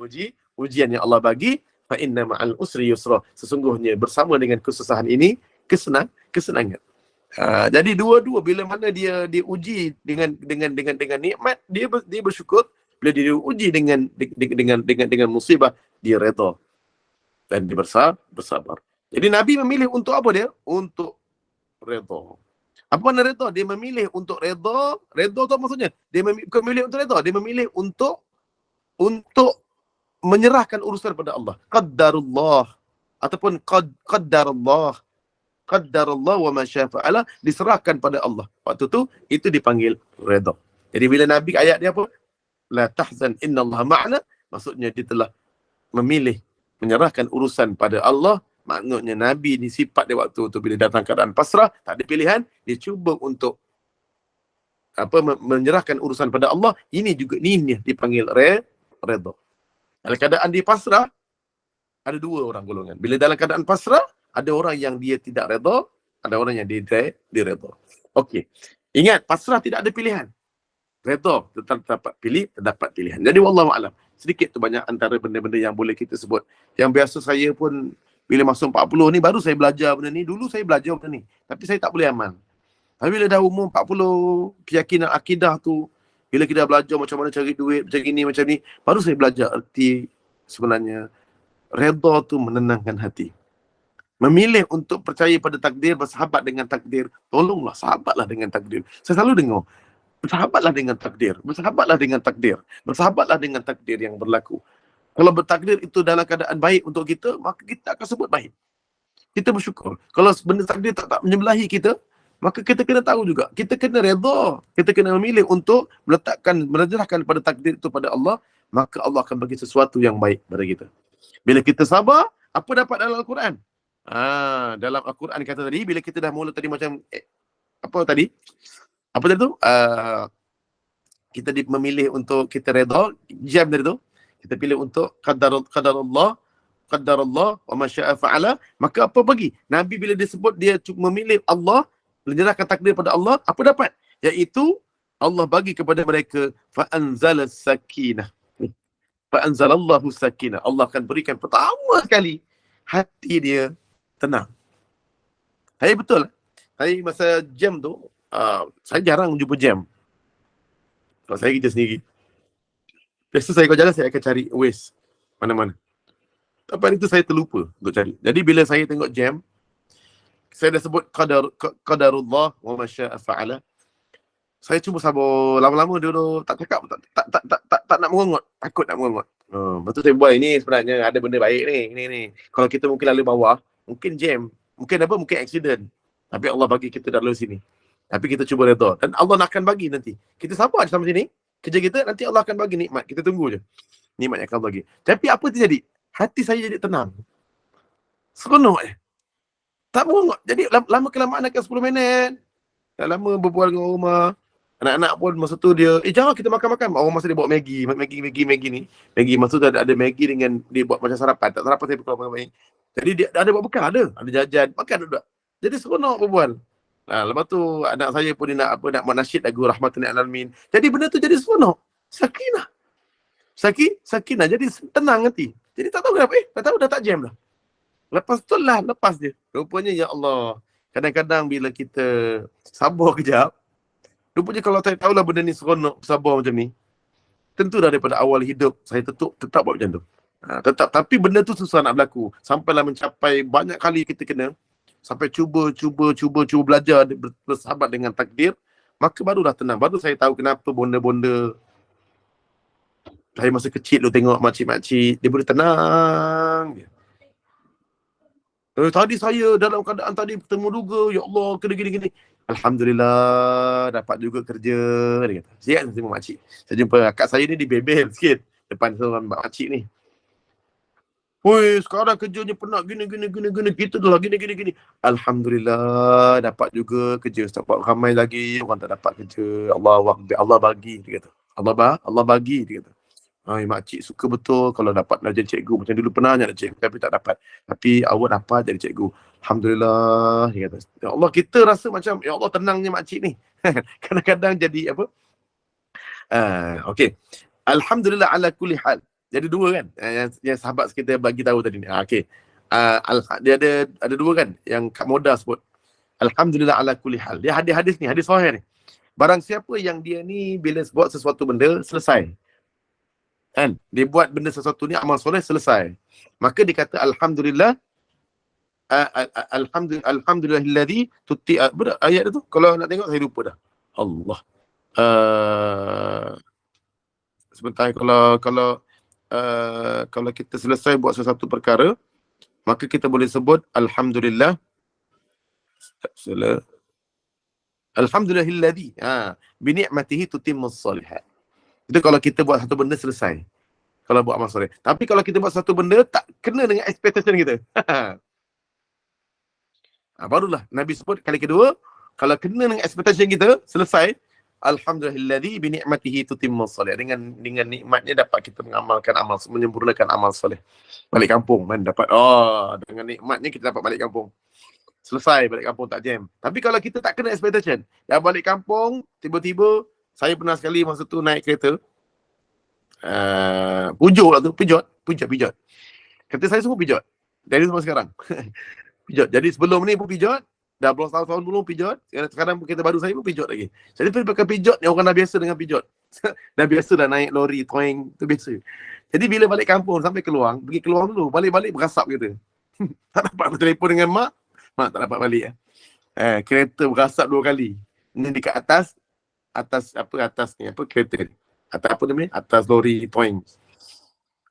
ujian yang Allah bagi. Fa inna ma'al usri yusra. Sesungguhnya bersama dengan kesusahan ini, kesenangan. Jadi dua-dua, bila mana dia diuji dengan nikmat, dia bersyukur. Bila dia diuji dengan musibah, dia redha dan dia bersabar. Jadi Nabi memilih untuk apa dia? Untuk redha. Apa makna redha? Dia memilih untuk redha. Redha tu maksudnya dia bukan memilih untuk redha, dia memilih untuk menyerahkan urusan pada Allah. Qaddarullah ataupun qaddarullah wa ma syaa fa'ala, diserahkan pada Allah. Waktu tu itu dipanggil redha. Jadi bila Nabi ayat dia apa? La tahzan innallaha ma'ana, maksudnya dia telah memilih menyerahkan urusan pada Allah. Maknanya Nabi ni sifat dia waktu tu bila datang keadaan pasrah, tak ada pilihan, dia cuba untuk menyerahkan urusan pada Allah. Ini juga ni dipanggil redha. Dalam keadaan dia pasrah, ada dua orang golongan. Bila dalam keadaan pasrah, ada orang yang dia tidak redha, ada orang yang dia redha. Okey. Ingat, pasrah tidak ada pilihan. Redha terdapat pilihan. Jadi wallahu a'lam. Sedikit tu banyak antara benda-benda yang boleh kita sebut. Yang biasa saya pun bila masuk 40 ni baru saya belajar benda ni. Dulu saya belajar benda ni, tapi saya tak boleh amal. Tapi bila dah umur 40, keyakinan akidah tu, bila kita belajar macam mana cari duit, macam ini, macam ni, baru saya belajar erti sebenarnya redha tu menenangkan hati. Memilih untuk percaya pada takdir, bersahabat dengan takdir. Tolonglah, sahabatlah dengan takdir. Saya selalu dengar, bersahabatlah dengan takdir, bersahabatlah dengan takdir, bersahabatlah dengan takdir yang berlaku. Kalau bertakdir itu dalam keadaan baik untuk kita, maka kita akan sebut baik. Kita bersyukur. Kalau benda takdir tak menyebelahi kita, maka kita kena tahu juga, kita kena redha, kita kena memilih untuk menyerahkan pada takdir itu pada Allah, maka Allah akan bagi sesuatu yang baik pada kita. Bila kita sabar, apa dapat dalam Al-Quran? Dalam Al-Quran kata tadi, bila kita dah mula tadi macam apa tadi tu? Kita memilih untuk kita redha, jam dari tu, kita pilih untuk qadarullah wa ma syaa fa'ala, maka apa bagi? Nabi bila dia sebut dia memilih Allah, menyerahkan takdir pada Allah, apa dapat? Iaitu Allah bagi kepada mereka fa anzalas sakinah. Fa anzalallahu sakinah. Allah akan berikan pertama sekali hati dia tenang. Saya betul. Saya masa jam tu, saya jarang jumpa jam. Kalau saya kerja sendiri. Biasa saya kalau jalan, saya akan cari Waze mana-mana. Tapi hari itu saya terlupa untuk cari. Jadi bila saya tengok jam, saya dah sebut qadarullah wa ma syaa fa'ala. Saya cuba sabar. Lama-lama dulu tak cakap, tak nak merongot. Takut nak merongot. Lepas tu saya buat ini sebenarnya ada benda baik ni. Kalau kita mungkin lalu bawah, mungkin jam. Mungkin apa? Mungkin accident. Tapi Allah bagi kita dah lalu sini. Tapi kita cuba redha. Dan Allah nak akan bagi nanti. Kita sabar je sampai sini. Kerja kita, nanti Allah akan bagi nikmat. Kita tunggu je. Nikmat yang akan bagi. Tapi apa terjadi? Hati saya jadi tenang. Seronok je. Tak merongot. Jadi lama kelamaan akan 10 minit. Dah lama berbual dengan rumah. Anak-anak pun masa tu dia, jangan kita makan-makan. Orang masa dia buat Maggi ni. Maggi masa tu ada Maggi dengan dia buat macam sarapan. Tak sarapan saya berkeluar baik. Jadi dia ada buat bekal, ada jajan, makan duduk. Jadi seronok berbual. Lepas tu anak saya pun dia nak nasyid lagu Rahmatan lil Alamin. Jadi benda tu jadi seronok. Sakinah. Sakinah jadi tenang hati. Jadi tak tahu kenapa, tak tahu dah tak jam dah. Lepas dia. Rupanya ya Allah, kadang-kadang bila kita sabar kejap, rupanya kalau saya tahulah benda ni seronok, sabar macam ni, tentu dah daripada awal hidup saya tetap buat macam tu. Tapi benda tu susah nak berlaku. Sampailah mencapai banyak kali kita kena, sampai cuba belajar bersahabat dengan takdir, maka barulah tenang. Baru saya tahu kenapa bonda-bonda saya masa kecil tu tengok makcik-makcik, dia boleh tenang. Tadi saya dalam keadaan tadi bertemu duga, ya Allah, kena gini. Alhamdulillah, dapat juga kerja. Dia kata, siap saya tengok makcik. Saya jumpa akak saya ni dibebel sikit depan seorang makcik ni. Woi, sekarang kerjanya penat gini. Kita dah gini. Alhamdulillah, dapat juga kerja. Sebab ramai lagi orang tak dapat kerja. Allah bagi, dia kata. Allah bagi, dia kata. Makcik suka betul kalau dapat nak jadi cikgu. Macam dulu pernah nak cikgu tapi tak dapat. Tapi awak dapat jadi cikgu. Alhamdulillah, dia kata. Ya Allah, kita rasa macam, ya Allah, tenangnya makcik ni. Kadang-kadang jadi apa? Okey. Alhamdulillah ala kulli hal. Jadi dua kan? Yang sahabat kita bagi tahu tadi ni. Okey. Dia ada dua kan? Yang Kak Moda sebut. Alhamdulillah ala kulli hal. Dia hadis ni, hadis sahih ni. Barang siapa yang dia ni bila buat sesuatu benda, selesai. Kan? Dia buat benda sesuatu ni, amal soleh selesai. Maka dia kata Alhamdulillah, Alhamdulillahilladzi tuti, ayat tu kalau nak tengok saya lupa dah. Allah. Sebentar, kalau kita selesai buat sesuatu perkara, maka kita boleh sebut Alhamdulillah. Alhamdulillahilladzi bi ni'matihi tutimmus shalihat. Itu kalau kita buat satu benda selesai. Kalau buat amal soleh. Tapi kalau kita buat satu benda tak kena dengan expectation kita. Barulah Nabi sebut kali kedua, kalau kena dengan expectation kita, selesai. Alhamdulillahilladzi bi ni'matihi tutimmus soleh. Dengan nikmatnya dapat kita mengamalkan amal, menyempurnakan amal soleh. Balik kampung kan dapat. Dengan nikmatnya kita dapat balik kampung. Selesai balik kampung, tak jam. Tapi kalau kita tak kena expectation, dah balik kampung, tiba-tiba saya pernah sekali masa tu naik kereta, Peugeot lah tu, Peugeot. Kereta saya semua Peugeot. Dari sampai sekarang. Peugeot. Jadi sebelum ni pun Peugeot, dah beberapa tahun belum Peugeot. Sekarang kereta baru saya pun Peugeot lagi. Jadi pakai Peugeot ni, orang dah biasa dengan Peugeot. Dah biasa dah naik lori, toing, tu biasa. Jadi bila balik kampung sampai Keluang, pergi Keluang dulu, balik berasap kereta. Tak dapat bertelefon dengan mak tak dapat balik. Kereta berasap 2 kali. Ni dekat atas ni, kereta ni. Atas lori point.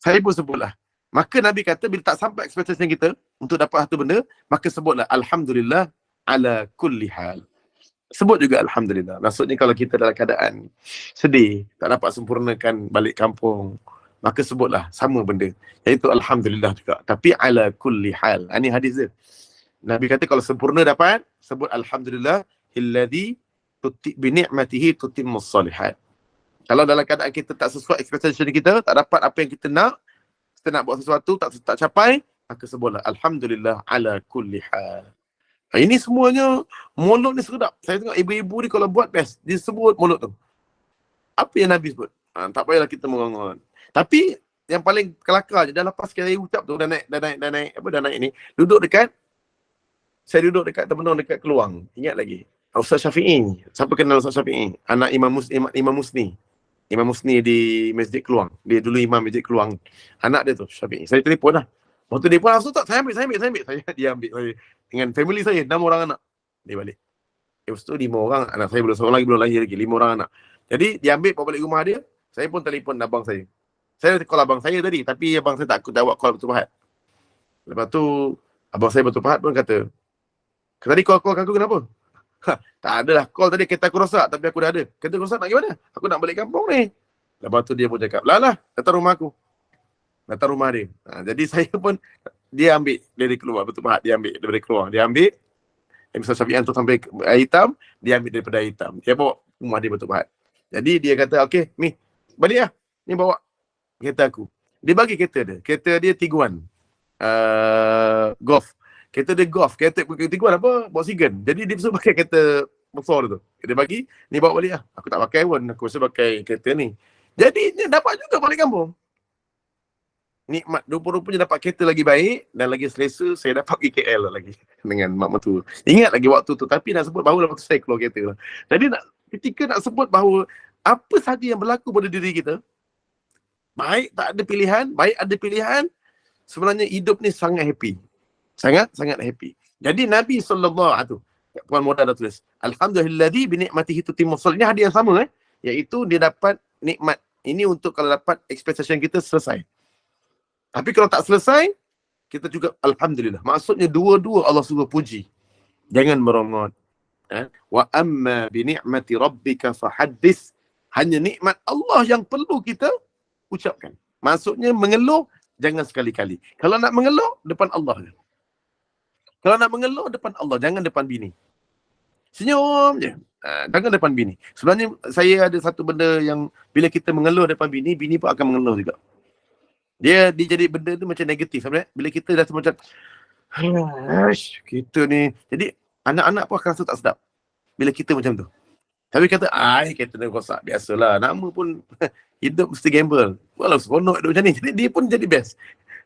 Saya pun sebutlah. Maka Nabi kata bila tak sampai expectation kita untuk dapat satu benda, maka sebutlah Alhamdulillah ala kulli hal. Sebut juga Alhamdulillah. Maksudnya kalau kita dalam keadaan sedih, tak dapat sempurnakan balik kampung, maka sebutlah sama benda. Iaitu Alhamdulillah juga. Tapi ala kulli hal. Ini hadis dia. Nabi kata kalau sempurna dapat, sebut Alhamdulillah illadzi bi ni'matihi tutimmus shalihat. Kalau dalam keadaan kita tak sesuai expectation kita, tak dapat apa yang kita nak buat sesuatu tak capai, maka sebutlah Alhamdulillah ala kulli hal. Ini semuanya mulut ni sedap. Saya tengok ibu-ibu ni kalau buat best, dia sebut mulut tu. Apa yang Nabi sebut? Tak payahlah kita mengongon. Tapi yang paling kelakar je, dah lepas kita ucap tu, dah naik ni, saya duduk dekat temenung dekat Keluang. Ingat lagi. Ustaz Syafi'i. Siapa kenal Ustaz Syafi'i? Anak Imam Musni. Imam Musni di Masjid Keluang. Dia dulu imam Masjid Keluang. Anak dia tu, Syafi'i. Saya telefon lah. Waktu dia pun, Ustaz, saya ambil. Dia ambil saya. Dengan family saya, 6 orang anak. Dia balik. Lepas tu 5 orang, anak saya belum, seorang lagi belum lahir lagi, 5 orang anak. Jadi dia ambil bawa balik rumah dia, saya pun telefon abang saya. Saya call abang saya tadi, tapi abang saya takut jawab call Betul Pahat. Lepas tu abang saya Betul Pahat pun kata, tadi call aku kenapa? Tak adalah, call tadi kereta aku rosak, tapi aku dah ada. Kereta rosak nak gimana? Aku nak balik kampung ni. Lepas tu dia pun cakap, lah, datang rumah aku. Datang rumah dia. Jadi saya pun, dia ambil dari keluar, Betul Pahat, dia ambil daripada keluar. Dia ambil, Mr. Syafiq tu sampai air hitam, dia ambil daripada air hitam. Dia bawa rumah dia Betul Pahat. Jadi dia kata, okey, ni, balik lah. Ni bawa kereta aku. Dia bagi kereta dia. Kereta dia Tiguan. Golf. Kereta dia Golf. Kereta Tiguan apa? Volkswagen. Jadi dia suruh pakai kereta besar tu. Dia bagi, ni bawa balik lah. Aku tak pakai pun. Aku rasa pakai kereta ni. Jadi dia dapat juga balik kampung. Nikmat. Rupa-rupanya dapat kereta lagi baik dan lagi selesa. Saya dapat pergi KL lagi dengan mak mertua. Ingat lagi waktu tu. Tapi nak sebut bahawa lepas tu saya keluar kereta lah. Jadi ketika nak sebut bahawa apa sahaja yang berlaku pada diri kita, baik tak ada pilihan, baik ada pilihan, sebenarnya hidup ni sangat happy. Sangat happy. Jadi Nabi SAW, Puan Moda dah tulis, Alhamdulilladzi binikmatihi tutimmus shalah. Ini hadis yang sama, iaitu dia dapat nikmat. Ini untuk kalau dapat expectation kita selesai. Tapi kalau tak selesai, kita juga Alhamdulillah. Maksudnya dua-dua Allah suruh puji. Jangan merongot. Wa amma binikmati rabbika fahaddis. Hanya nikmat Allah yang perlu kita ucapkan. Maksudnya mengeluh, jangan sekali-kali. Kalau nak mengeluh, depan Allah. Kalau nak mengeluh, depan Allah. Jangan depan bini. Senyum je. Jangan depan bini. Sebenarnya saya ada satu benda yang bila kita mengeluh depan bini, bini pun akan mengeluh juga. Dia jadi benda tu macam negatif. Bila kita dah macam, kita ni. Jadi anak-anak pun akan rasa tak sedap. Bila kita macam tu. Tapi kata, kereta dia rosak. Biasalah. Nama pun hidup mesti gamble. Walau seronok hidup macam ni. Jadi dia pun jadi best.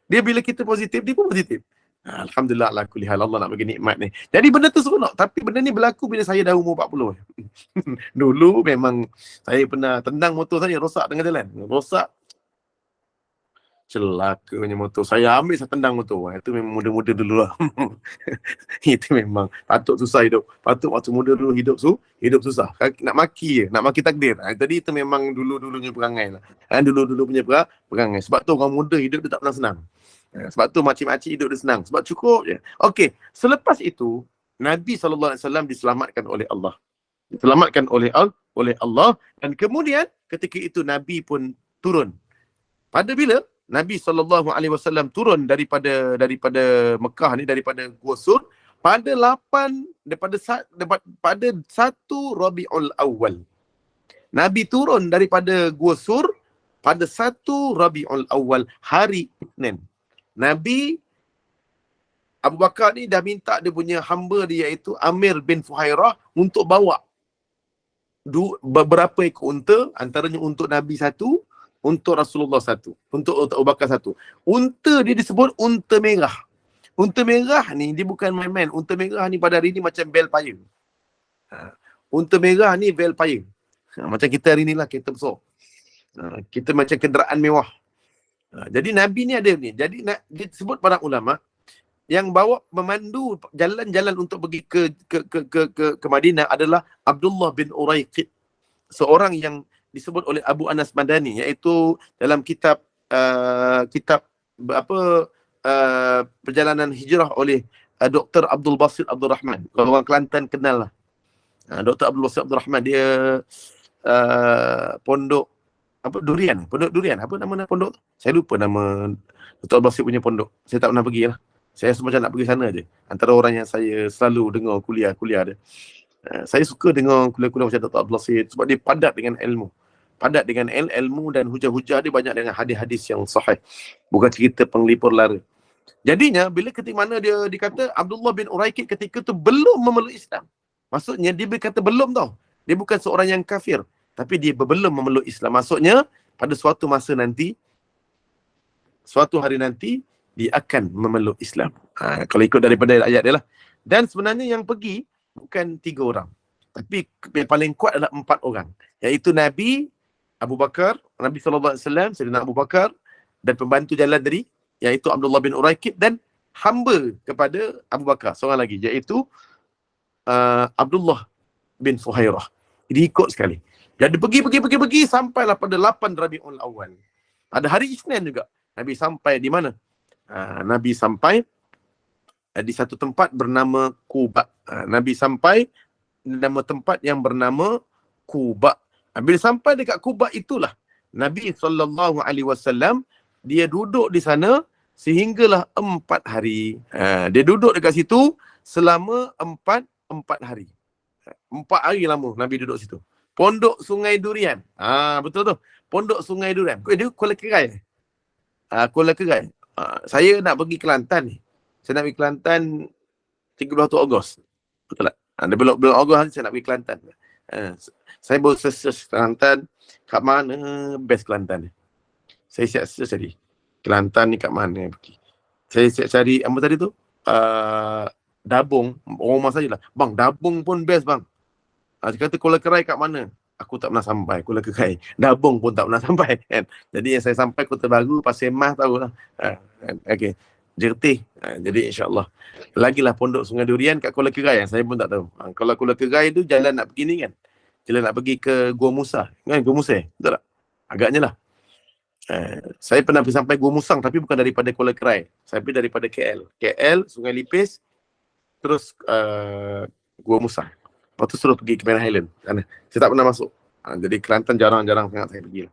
Dia bila kita positif, dia pun positif. Alhamdulillah ala kulli hal, Allah nak bagi nikmat ni. Jadi benda tu seronok. Tapi benda ni berlaku bila saya dah umur 40. Dulu memang saya pernah tendang motor saya rosak tengah jalan. Rosak. Celakanya motor. Saya ambil, saya tendang motor. Itu memang muda-muda dulu lah. Itu memang patut susah hidup. Patut waktu muda dulu hidup susah. Nak maki je. Nak maki takdir. Tadi itu memang dulu-dulunya perangai lah. Dulu-dulu punya perangai. Sebab tu orang muda hidup dia tak pernah senang. Sebab tu makcik-makcik hidup dia senang. Sebab cukup je. Okey. Selepas itu, Nabi SAW diselamatkan oleh Allah. Diselamatkan oleh Allah. Dan kemudian ketika itu Nabi pun turun. Pada bila Nabi SAW turun daripada Mekah ni, daripada Gua Sur, pada 1 Rabiul Awal. Nabi turun daripada Gua Sur pada 1 Rabiul Awal, hari Isnin. Nabi Abu Bakar ni dah minta dia punya hamba dia, iaitu Amir bin Fuhairah, untuk bawa beberapa ekor unta, antaranya untuk Nabi satu, untuk Rasulullah satu, untuk Abu Bakar satu. Unta dia disebut unta merah. Unta merah ni dia bukan main-main. Unta merah ni pada hari ni macam bel paya. Unta merah ni bel paya. Macam kita hari ni lah, kereta besar. Kita macam kenderaan mewah. Jadi Nabi ni ada ni. Jadi disebut para ulama yang bawa memandu jalan-jalan untuk pergi ke Madinah adalah Abdullah bin Uraiqid, seorang yang disebut oleh Abu Anas Madani, iaitu dalam kitab perjalanan hijrah oleh Dr. Abdul Basit Abdul Rahman. Kalau orang Kelantan kenal lah. Dr. Abdul Basit Abdul Rahman, dia pondok Durian. Apa nama pondok tu? Saya lupa nama Dr. Abdul Basit punya pondok. Saya tak pernah pergi lah. Saya macam nak pergi sana je. Antara orang yang saya selalu dengar kuliah dia. Saya suka dengar kuliah-kuliah macam Dr. Abdul Basit sebab dia padat dengan ilmu. Padat dengan ilmu dan hujah-hujah dia banyak dengan hadis-hadis yang sahih. Bukan cerita penglipur lara. Jadinya bila ketika mana dia dikata Abdullah bin Uraiqid ketika tu belum memeluk Islam. Maksudnya dia berkata belum tau. Dia bukan seorang yang kafir, tapi dia belum memeluk Islam. Maksudnya pada suatu masa nanti, suatu hari nanti dia akan memeluk Islam. Kalau ikut daripada ayat dia lah. Dan sebenarnya yang pergi bukan 3 orang. Tapi yang paling kuat adalah 4 orang. Iaitu Nabi, Abu Bakar, Nabi SAW, Sayyidina Abu Bakar, dan pembantu jalan tadi, iaitu Abdullah bin Uraiqid, dan hamba kepada Abu Bakar, seorang lagi, iaitu Abdullah bin Fuhairah. Jadi ikut sekali. Jadi pergi sampailah pada 8 Rabiul Awal. Ada hari Isnin juga. Nabi sampai di mana? Nabi sampai di satu tempat bernama Quba. Nabi sampai di nama tempat yang bernama Quba. Bila sampai dekat Quba itulah Nabi SAW dia duduk di sana sehinggalah 4 hari. Dia duduk dekat situ selama 4 hari. 4 hari lama Nabi duduk situ. Pondok Sungai Durian. Betul tu. Pondok Sungai Durian. Dia Kuala Kerai. Kuala Kerai. Saya nak pergi Kelantan ni. Saya nak pergi Kelantan 31 Ogos. Betul tak? Bulan Ogos ni saya nak pergi Kelantan. Saya baru search Kelantan. Kat mana best Kelantan ni? Saya siap search tadi. Kelantan ni kat mana pergi. Saya siap cari, apa tadi tu? Dabung. Rumah sajalah. Bang, Dabung pun best bang. Dia kata Kuala Kerai kat mana? Aku tak pernah sampai Kuala Kerai. Dabung pun tak pernah sampai. Kan? Jadi yang saya sampai Kota Baru, Pasir Mas tahulah. Okey. Jertih. Jadi insyaAllah. Lagilah Pondok Sungai Durian kat Kuala Kerai yang saya pun tak tahu. Kalau Kuala Kerai tu jalan nak pergi ni kan. Jalan nak pergi ke Gua Musa. Kan Gua Musa? Betul tak? Agaknya lah. Saya pernah pergi sampai Gua Musang tapi bukan daripada Kuala Kerai. Saya pergi daripada KL. KL, Sungai Lipis, terus Gua Musang. Lepas tu suruh pergi ke Cameron Highland. Saya tak pernah masuk. Jadi Kelantan jarang-jarang sangat saya pergi.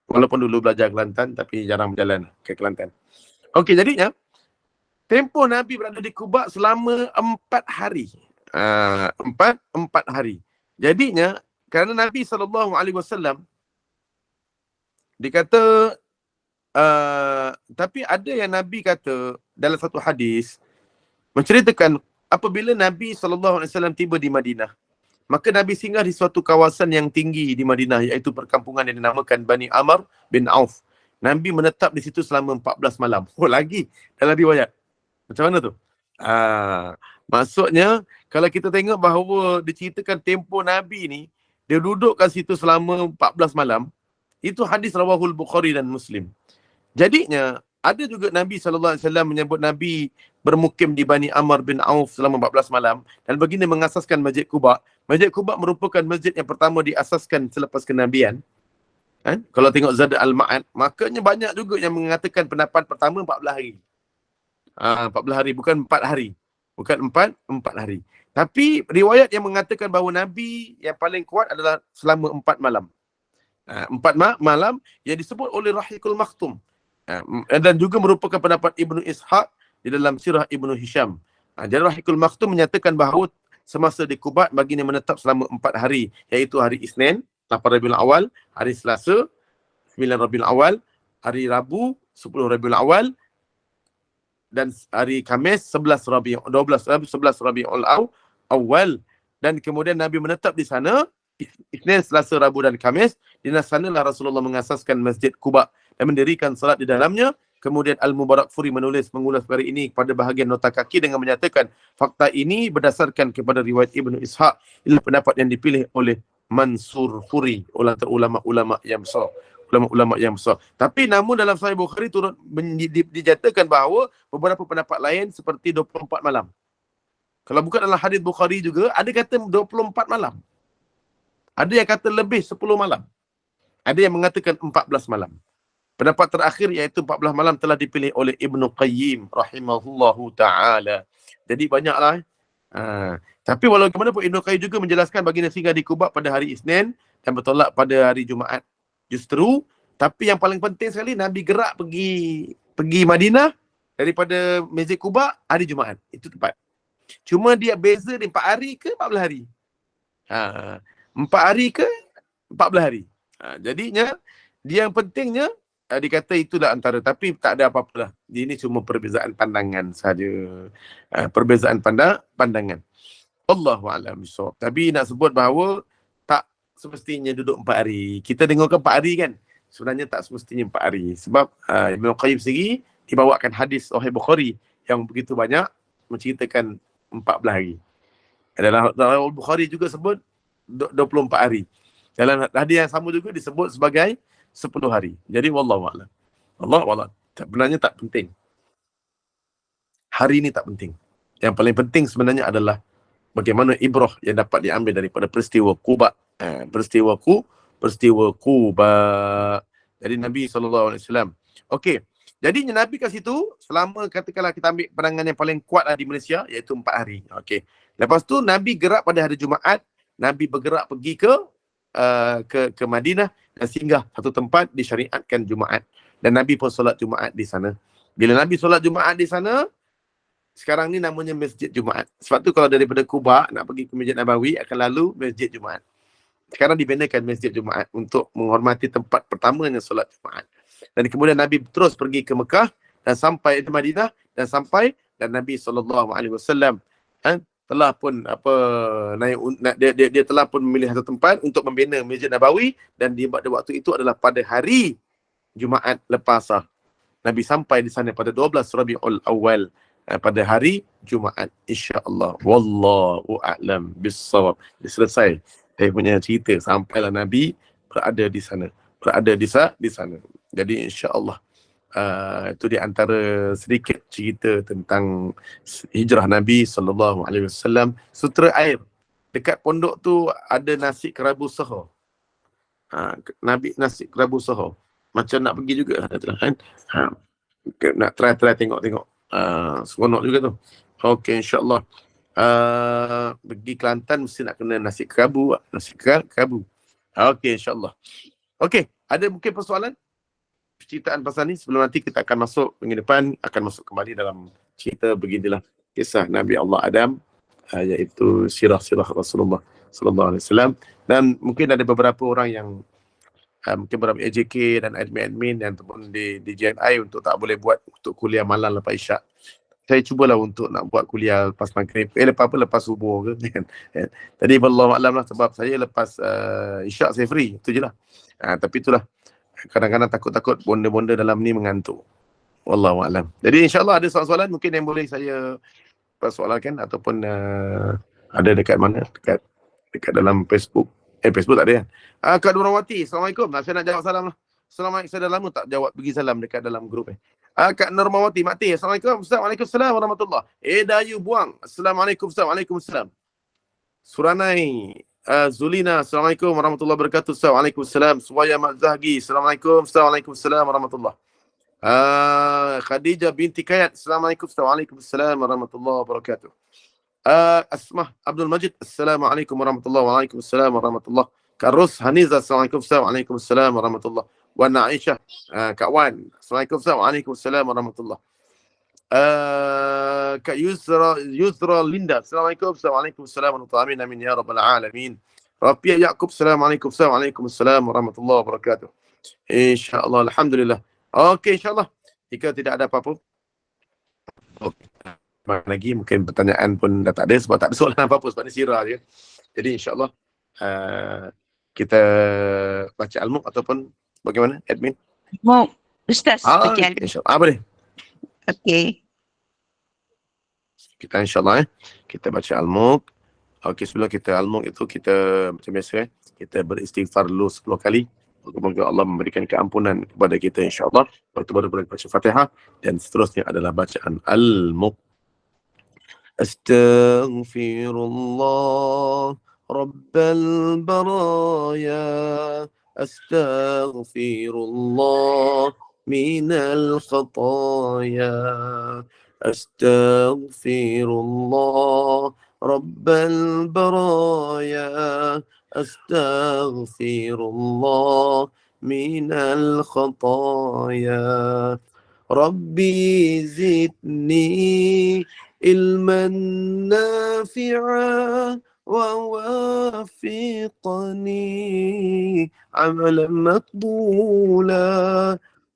Walaupun dulu belajar Kelantan tapi jarang berjalan ke Kelantan. Okey, jadinya tempoh Nabi berada di Quba selama 4 hari. 4 hari. Jadinya kerana Nabi SAW dikata tapi ada yang Nabi kata dalam satu hadis menceritakan apabila Nabi SAW tiba di Madinah, maka Nabi singgah di suatu kawasan yang tinggi di Madinah, iaitu perkampungan yang dinamakan Bani Amr bin Auf. Nabi menetap di situ selama 14 malam. Lagi dalam riwayat. Macam mana tu? Maksudnya, kalau kita tengok bahawa diceritakan tempoh Nabi ni, dia duduk kat situ selama 14 malam, itu hadis rawahul Bukhari dan Muslim. Jadinya, ada juga Nabi SAW menyebut Nabi bermukim di Bani Amr bin Auf selama 14 malam dan baginda mengasaskan Masjid Quba. Masjid Quba merupakan masjid yang pertama diasaskan selepas kenabian. Kalau tengok Zad al-Ma'ad, makanya banyak juga yang mengatakan pendapat pertama 14 hari. 14 hari, bukan 4 hari. Bukan 4 hari. Tapi riwayat yang mengatakan bahawa Nabi yang paling kuat adalah selama 4 malam. 4 malam yang disebut oleh Rahikul Makhtum. Dan juga merupakan pendapat Ibnu Ishaq di dalam sirah Ibnu Hisham. Jadi Rahikul Makhtum menyatakan bahawa semasa di Quba baginda menetap selama 4 hari, iaitu hari Isnin 8 Rabiul Awal, hari Selasa 9 Rabiul Awal, hari Rabu 10 Rabiul Awal dan hari Khamis 11 Rabiul Awal, dan kemudian Nabi menetap di sana Isnin, Selasa, Rabu dan Khamis. Di sanalah Rasulullah mengasaskan Masjid Quba dan mendirikan salat di dalamnya. Kemudian Al-Mubarakfuri mengulas perkara ini pada bahagian nota kaki dengan menyatakan fakta ini berdasarkan kepada riwayat Ibnu Ishaq, inilah pendapat yang dipilih oleh Mansur Furi, ulama-ulama yang besar. Ulama-ulama yang besar. Tapi namun dalam Sahih Bukhari turut dijatakan bahawa beberapa pendapat lain seperti 24 malam. Kalau bukan dalam hadis Bukhari juga, ada kata 24 malam. Ada yang kata lebih 10 malam. Ada yang mengatakan 14 malam. Pendapat terakhir iaitu 14 malam telah dipilih oleh Ibnu Qayyim rahimahullahu ta'ala. Jadi banyaklah. Tapi walau bagaimanapun Ibnu Qayyim juga menjelaskan baginda singgah di Quba pada hari Isnin dan bertolak pada hari Jumaat. Justru, tapi yang paling penting sekali Nabi gerak pergi Madinah daripada Masjid Quba hari Jumaat. Itu tepat. Cuma dia beza di 4 hari ke 14 hari. 4 hari ke 14 hari. Jadinya, dia yang pentingnya, dikata itulah antara, tapi tak ada apa-apa lah. Ini cuma perbezaan pandangan saja. Perbezaan pandangan. Allahu'alam bishawab. Tapi nak sebut bahawa tak semestinya duduk 4 hari. Kita dengarkan 4 hari kan? Sebenarnya tak semestinya 4 hari. Sebab Ibnu Qayyim sendiri dibawakan hadis Sahih Bukhari yang begitu banyak menceritakan 14 hari. Dalam Bukhari juga sebut 24 hari. Dalam hadis yang sama juga disebut sebagai 10 hari. Jadi wallahualam. Wallahualam. Sebenarnya tak penting. Hari ni tak penting. Yang paling penting sebenarnya adalah bagaimana ibrah yang dapat diambil daripada peristiwa Quba. Peristiwa Quba. Jadi Nabi SAW. Okey. Jadi Nabi kat situ selama katakanlah kita ambil pandangan yang paling kuat di Malaysia iaitu 4 hari. Okey. Lepas tu Nabi gerak pada hari Jumaat, Nabi bergerak pergi ke Madinah dan singgah satu tempat disyariatkan Jumaat. Dan Nabi pun solat Jumaat di sana. Bila Nabi solat Jumaat di sana, sekarang ni namanya Masjid Jumaat. Sebab tu kalau daripada Quba nak pergi ke Masjid Nabawi akan lalu Masjid Jumaat. Sekarang dibinakan Masjid Jumaat untuk menghormati tempat pertamanya solat Jumaat. Dan kemudian Nabi terus pergi ke Mekah dan sampai di Madinah dan Nabi SAW telah pun dia telah pun memilih satu tempat untuk membina Masjid Nabawi dan pada waktu itu adalah pada hari Jumaat lepas Nabi sampai di sana pada 12 Rabiul Awal pada hari Jumaat, insya-Allah. Wallahu a'lam bissawab. Selesai saya punya cerita, sampailah Nabi berada di sana. Jadi insya-Allah itu di antara sedikit cerita tentang hijrah Nabi SAW. Sutera air dekat pondok tu ada nasi kerabu Sahur. Nabi nasi kerabu Sahur. Macam nak pergi juga kan. Nak try tengok-tengok. Seronok juga tu. Okey, insya-Allah. Pergi Kelantan mesti nak kena nasi kerabu. Okey, insya-Allah. Okey, ada mungkin persoalan? Percintaan pasal ni sebelum nanti kita akan masuk minggu depan akan masuk kembali dalam cerita beginilah kisah Nabi Allah Adam, iaitu sirah-sirah Rasulullah sallallahu alaihi wasallam. Dan mungkin ada beberapa orang yang mungkin beberapa AJK dan admin-admin yang ataupun di JNI untuk tak boleh buat untuk kuliah malam lepas Isyak. Saya cubalah untuk nak buat kuliah lepas maghrib, lepas subuh ke kan. Tadi wallahu a'lam lah, sebab saya lepas Isyak saya free, itu je lah. Tapi itulah, kadang-kadang takut-takut bonda-bonda dalam ni mengantuk. Wallahu a'lam. Jadi insya-Allah ada soalan-soalan mungkin yang boleh saya persoalkan ataupun ada dekat mana? Dekat dalam Facebook. Facebook tak ada kan? Kak Nurmawati, Assalamualaikum. Saya nak jawab salam lah. Assalamualaikum. Saya dah lama tak jawab bagi salam dekat dalam grup Kak Nurmawati, Mak Teh. Assalamualaikum. Waalaikumsalam warahmatullahi. Dayu Buang. Assalamualaikum. Waalaikumsalam. Suranai Zulina, Assalamualaikum warahmatullahi wabarakatuh. Waalaikumsalam. Suwaya Mak Zahgi, Assalamualaikum. Waalaikumsalam warahmatullahi. Khadijah binti Kayat, Assalamualaikum. Waalaikumsalam warahmatullahi wabarakatuh. Asmah Abdul Majid, Assalamualaikum warahmatullahi wabarakatuh. Waalaikumsalam warahmatullahi. Kak Ros Haniza, Assalamualaikum. Waalaikumsalam warahmatullahi. Wan Aisyah, Kak Wan, Assalamualaikum. Waalaikumsalam warahmatullahi. Kak Yusra Linda, Assalamualaikum. Waalaikumsalam warahmatullahi. Amin ya rabbal alamin. Rafiah Yaqub, Assalamualaikum. Waalaikumsalam warahmatullahi wabarakatuh. InsyaAllah, Alhamdulillah. Okey, insyaAllah. Jika tidak ada apa-apa, lagi mungkin pertanyaan pun dah tak ada sebab tak ada soalan apa-apa sebab ni sirah je. Jadi insya-Allah kita baca al-Mulk ataupun bagaimana admin? Mau Ustaz baca Okay, insya-Allah. Boleh. Okey. Kita insya-Allah kita baca al-Mulk. Okey, sebelum kita al-Mulk itu kita macam biasa kita beristighfar dulu 10 kali. Semoga Allah memberikan keampunan kepada kita insya-Allah. Lepas tu baru boleh baca Fatihah dan seterusnya adalah bacaan al-Mulk. أستغفر الله رب البرايا أستغفر الله من الخطايا أستغفر الله رب البرايا أستغفر الله من الخطايا ربي زدني علما نافعا ووافقني عملا مقبولا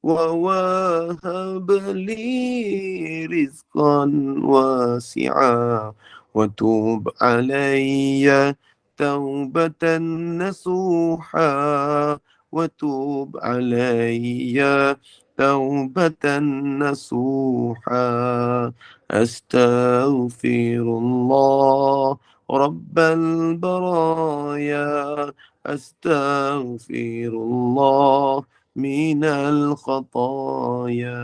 ووهب لي رزقا واسعا وتوب علي توبة نصوحا وتوب علي توبة نصوحا أستغفر الله رب البرايا أستغفر الله من الخطايا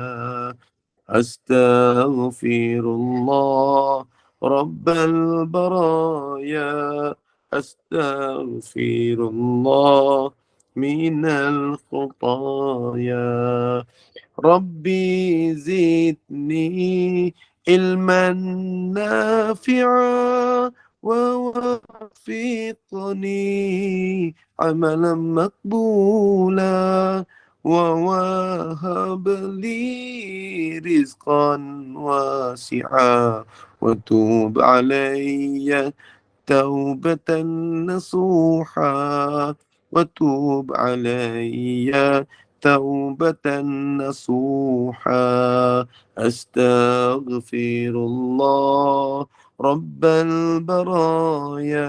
أستغفر الله رب البرايا أستغفر الله من الخطايا ربي زدني علما نافعا ووفقني عملا مقبولا ووهب لي رزقا واسعا وتوب علي توبة نصوحا وتوب علي توبة نصوحا أستغفر الله رب البرايا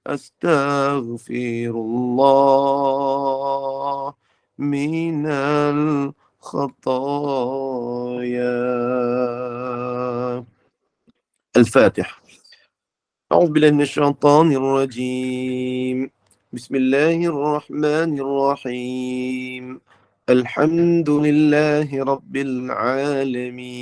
أستغفر الله من الخطايا. الفاتح. أعوذ بالله من الشيطان الرجيم. بسم الله الرحمن الرحيم. الحمد لله رب العالمين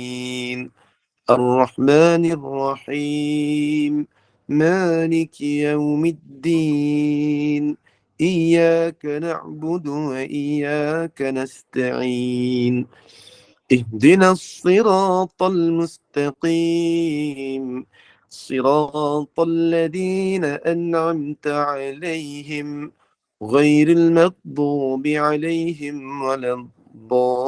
الرحمن الرحيم مالك يوم الدين إياك نعبد وإياك نستعين اهدنا الصراط المستقيم صراط الذين أنعمت عليهم غير المغضوب عليهم ولا الضالين.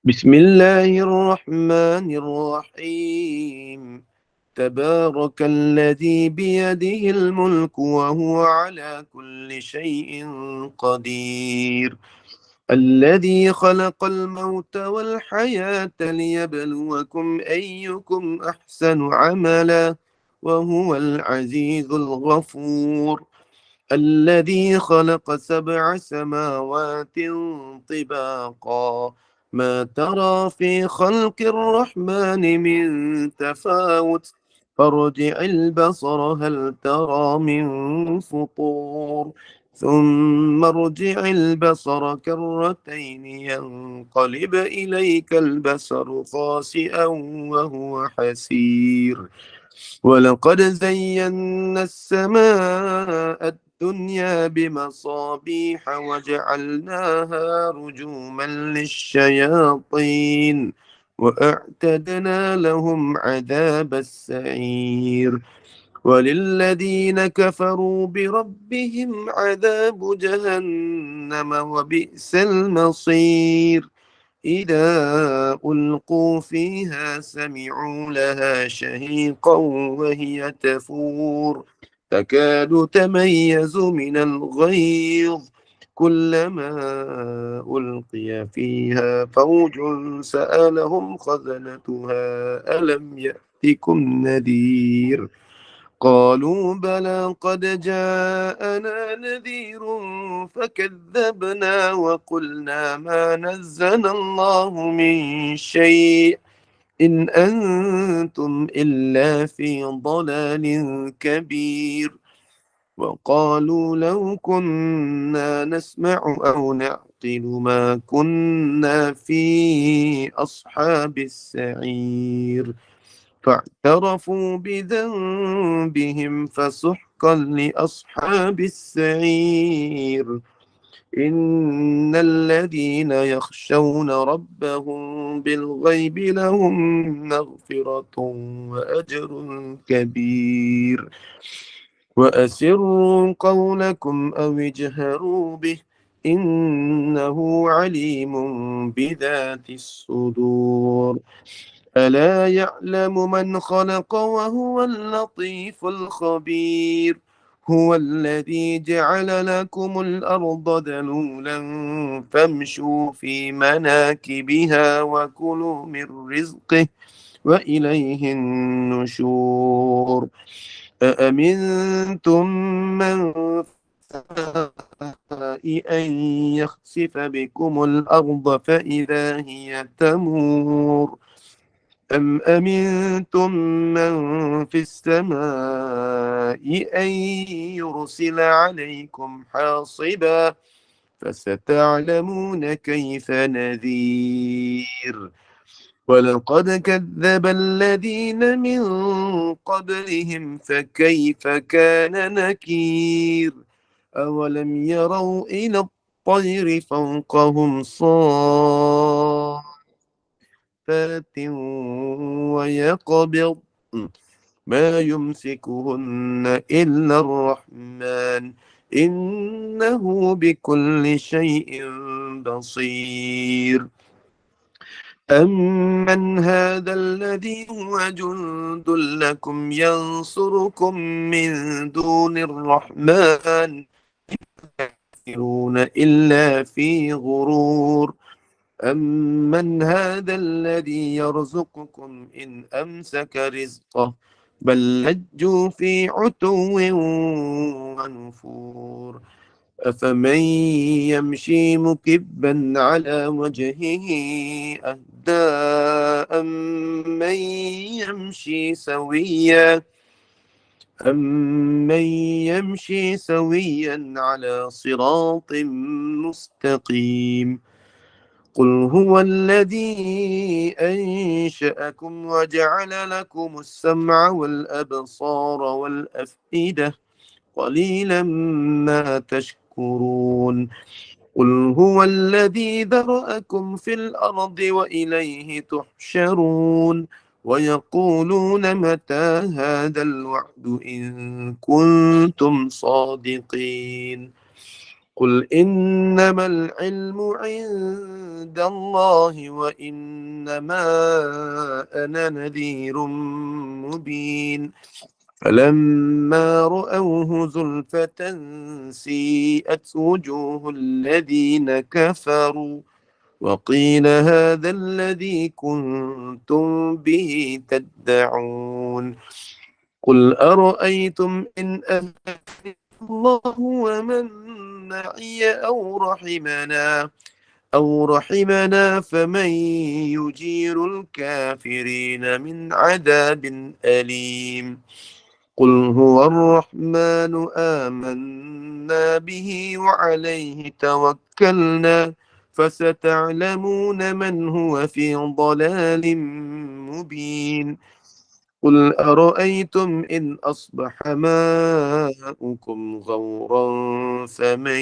بسم الله الرحمن الرحيم. تبارك الذي بيده الملك وهو على كل شيء قدير الذي خلق الموت والحياة ليبلوكم أيكم أحسن عملا وهو العزيز الغفور الذي خلق 7 سماوات طباقا ما ترى في خلق الرحمن من تفاوت فارجع البصر هل ترى من فطور ثم ارجع البصر كرتين ينقلب إليك البصر خاسئا وهو حسير ولقد زينا السماء الدنيا بمصابيح وجعلناها رجوما للشياطين وأعتدنا لهم عذاب السعير وللذين كفروا بربهم عذاب جهنم وبئس المصير إذا ألقوا فيها سمعوا لها شهيقا وهي تفور تكاد تميز من الغيظ كلما ألقي فيها فوج سألهم خزنتها ألم يأتكم نذير قالوا بلى قد جاءنا نذير فكذبنا وقلنا ما نزل الله من شيء إن أنتم إلا في ضلال كبير وقالوا لو كنا نسمع أو نعقل ما كنا في أصحاب السعير فاعترفوا بذنبهم فسحقا لأصحاب السعير إن الذين يخشون ربهم بالغيب لهم مغفرة وأجر كبير وأسروا قولكم أو اجهروا به إنه عليم بذات الصدور ألا يعلم من خلق وهو اللطيف الخبير هو الذي جعل لكم الأرض ذلولا فامشوا في مناكبها وكلوا من رزقه وإليه النشور أأمنتم من في السماء أن يخسف بكم الأرض فإذا هي تمور أم أمنتم من في السماء أن يرسل عليكم حاصبا فستعلمون كيف نذير ولقد كذب الذين من قبلهم فكيف كان نكير أولم يروا إلى الطير فوقهم صافات ويقبض ما يمسكهن إلا الرحمن إنه بكل شيء بصير أمن هذا الذي هو جند لكم ينصركم من دون الرحمن ينصرون إلا في غرور أمن هذا الذي يرزقكم إن أمسك رزقه بل لجوا في عتو ونفور أفمن يمشي مكبا على وجهه أهدى أمن يمشي سويا على صراط مستقيم قل هو الذي أنشأكم وجعل لكم السمع والأبصار والأفئدة قليلا ما تشكرون قل هو الذي ذرأكم في الأرض وإليه تحشرون ويقولون متى هذا الوعد إن كنتم صادقين قل إنما العلم عند الله وإنما أنا نذير مبين فلما رأوه زلفة سيئت وجوه الذين كفروا وقيل هذا الذي كنتم به تدعون قل أرأيتم إن أهلكني الله ومن معي أو رحمنا فمن يجير الكافرين من عذاب أليم قل هو الرحمن آمنا به وعليه توكلنا فستعلمون من هو في ضلال مبين قل أرأيتم إن أصبح ماؤكم غورا فمن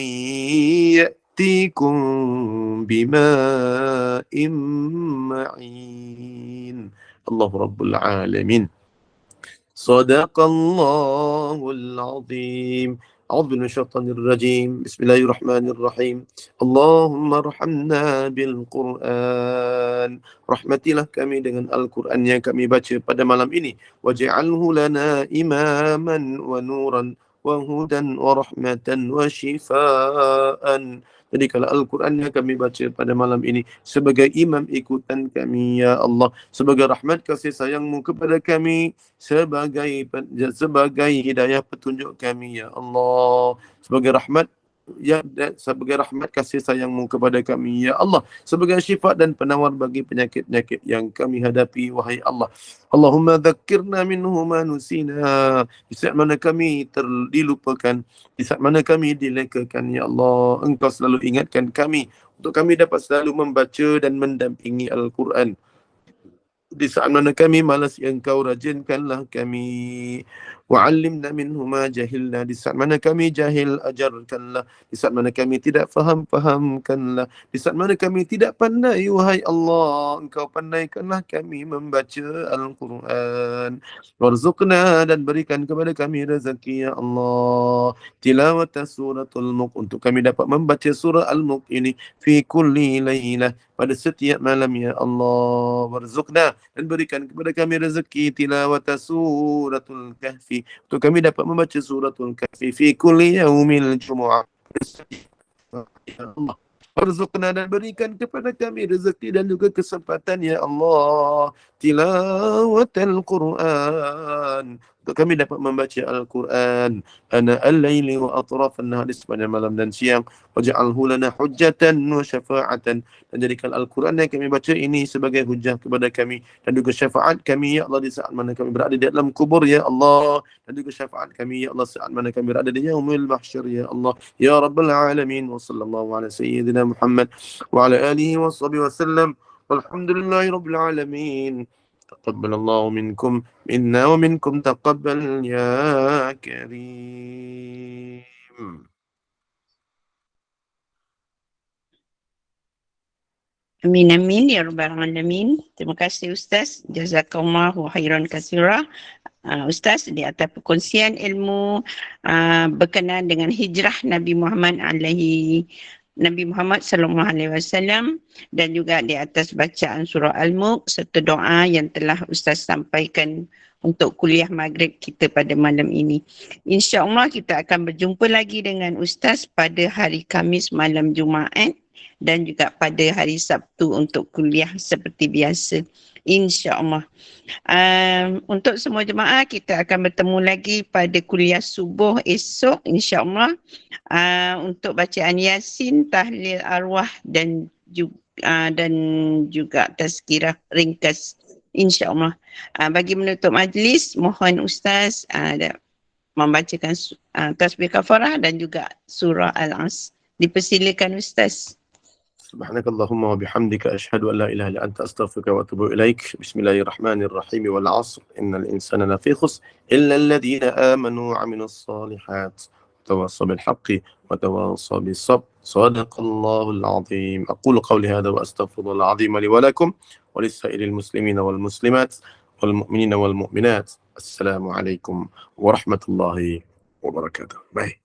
يأتيكم بماء معين الله رب العالمين صدق الله العظيم أعوذ بالله من الشيطان الرجيم بسم الله الرحمن الرحيم اللهم ارhamna bil Quran rahmatilah kami dengan Al-Quran yang kami baca pada malam ini waj'alhu lana imaman wa nuran wa hudan wa rahmatan wa shifaan. Jadi kalau Al-Quran yang kami baca pada malam ini sebagai imam ikutan kami ya Allah, sebagai rahmat kasih sayangmu kepada kami, sebagai hidayah petunjuk kami ya Allah, sebagai rahmat sebagai rahmat kasih sayangmu kepada kami ya Allah, sebagai syifa dan penawar bagi penyakit-penyakit yang kami hadapi wahai Allah. Allahumma dhakkirna minhu ma nusina, di saat mana kami dilupakan, di saat mana kami dilekakan ya Allah, Engkau selalu ingatkan kami untuk kami dapat selalu membaca dan mendampingi Al-Quran. Di saat mana kami malas, Engkau rajinkanlah kami. Wa'allimna minhu ma jahilna, di saat mana kami jahil, ajarkanlah. Di saat mana kami tidak faham, fahamkanlah. Di saat mana kami tidak pandai, wahai Allah, Engkau pandaikanlah kami membaca Al-Quran. Warzuqna, dan berikan kepada kami rezeki ya Allah, tilawat suratul Mulk, untuk kami dapat membaca surah Al-Mulk ini fi kulli laylah, pada setiap malam ya Allah. Warzuqna, dan berikan kepada kami rezeki tilawat suratul Kahfi, untuk kami dapat membaca suratul Kahfi fi kulli yaumil jumu'ah ya Allah. Warzuqna, dan berikan kepada kami rezeki dan juga kesempatan ya Allah, tilawatul Quran, untuk kami dapat membaca Al-Quran ana al-laili wa atrafan nahar, di sepanjang malam dan siang. Waj'alhu lana hujjatan wa syafa'atan, dan jadikan Al-Quran yang kami baca ini sebagai hujjah kepada kami dan juga syafaat kami ya Allah di saat mana kami berada di dalam kubur ya Allah, dan juga syafaat kami ya Allah saat mana kami berada di yaumil mahsyar ya Allah ya rabbal alamin. Wa sallallahu ala sayyidina Muhammad wa ala alihi wa sahbihi wa sallam. Walhamdulillahi rabbil alamin. Taqabbalallahu minkum minna wa minkum taqabbal ya karim. Amin amin ya rabbal alamin. Terima kasih Ustaz. Jazakallahu khairan katsira. Ustaz di atas perkongsian ilmu berkenaan dengan hijrah Nabi Muhammad sallallahu alaihi wasallam, dan juga di atas bacaan surah Al-Mulk serta doa yang telah Ustaz sampaikan untuk kuliah maghrib kita pada malam ini. InsyaAllah kita akan berjumpa lagi dengan Ustaz pada hari Khamis malam Jumaat dan juga pada hari Sabtu untuk kuliah seperti biasa. InsyaAllah. Untuk semua jemaah, kita akan bertemu lagi pada kuliah subuh esok insyaAllah untuk bacaan Yasin, tahlil arwah dan juga tazkirah ringkas insyaAllah. Bagi menutup majlis, mohon Ustaz membacakan tasbih kafarah dan juga surah Al-As. Dipersilakan Ustaz. Subhanakallahumma wa bihamdika asyhadu an la ilaha illa anta astaghfiruka wa atubu ilaik. Bismillahirrahmanirrahim. Wal 'ashr innal insana lafi khusr illa alladhina amanu wa 'amilus solihat wa tawassaw bil haqqi wa tawassaw bis sabr. Shadaqallahul 'azim. Aqulu qawli hadha wa astaghfirullahal 'azim li wa lakum wa lisa'iril muslimina wal muslimat wal mu'minina wal mu'minat. Assalamu alaikum warahmatullahi wabarakatuh. Baik.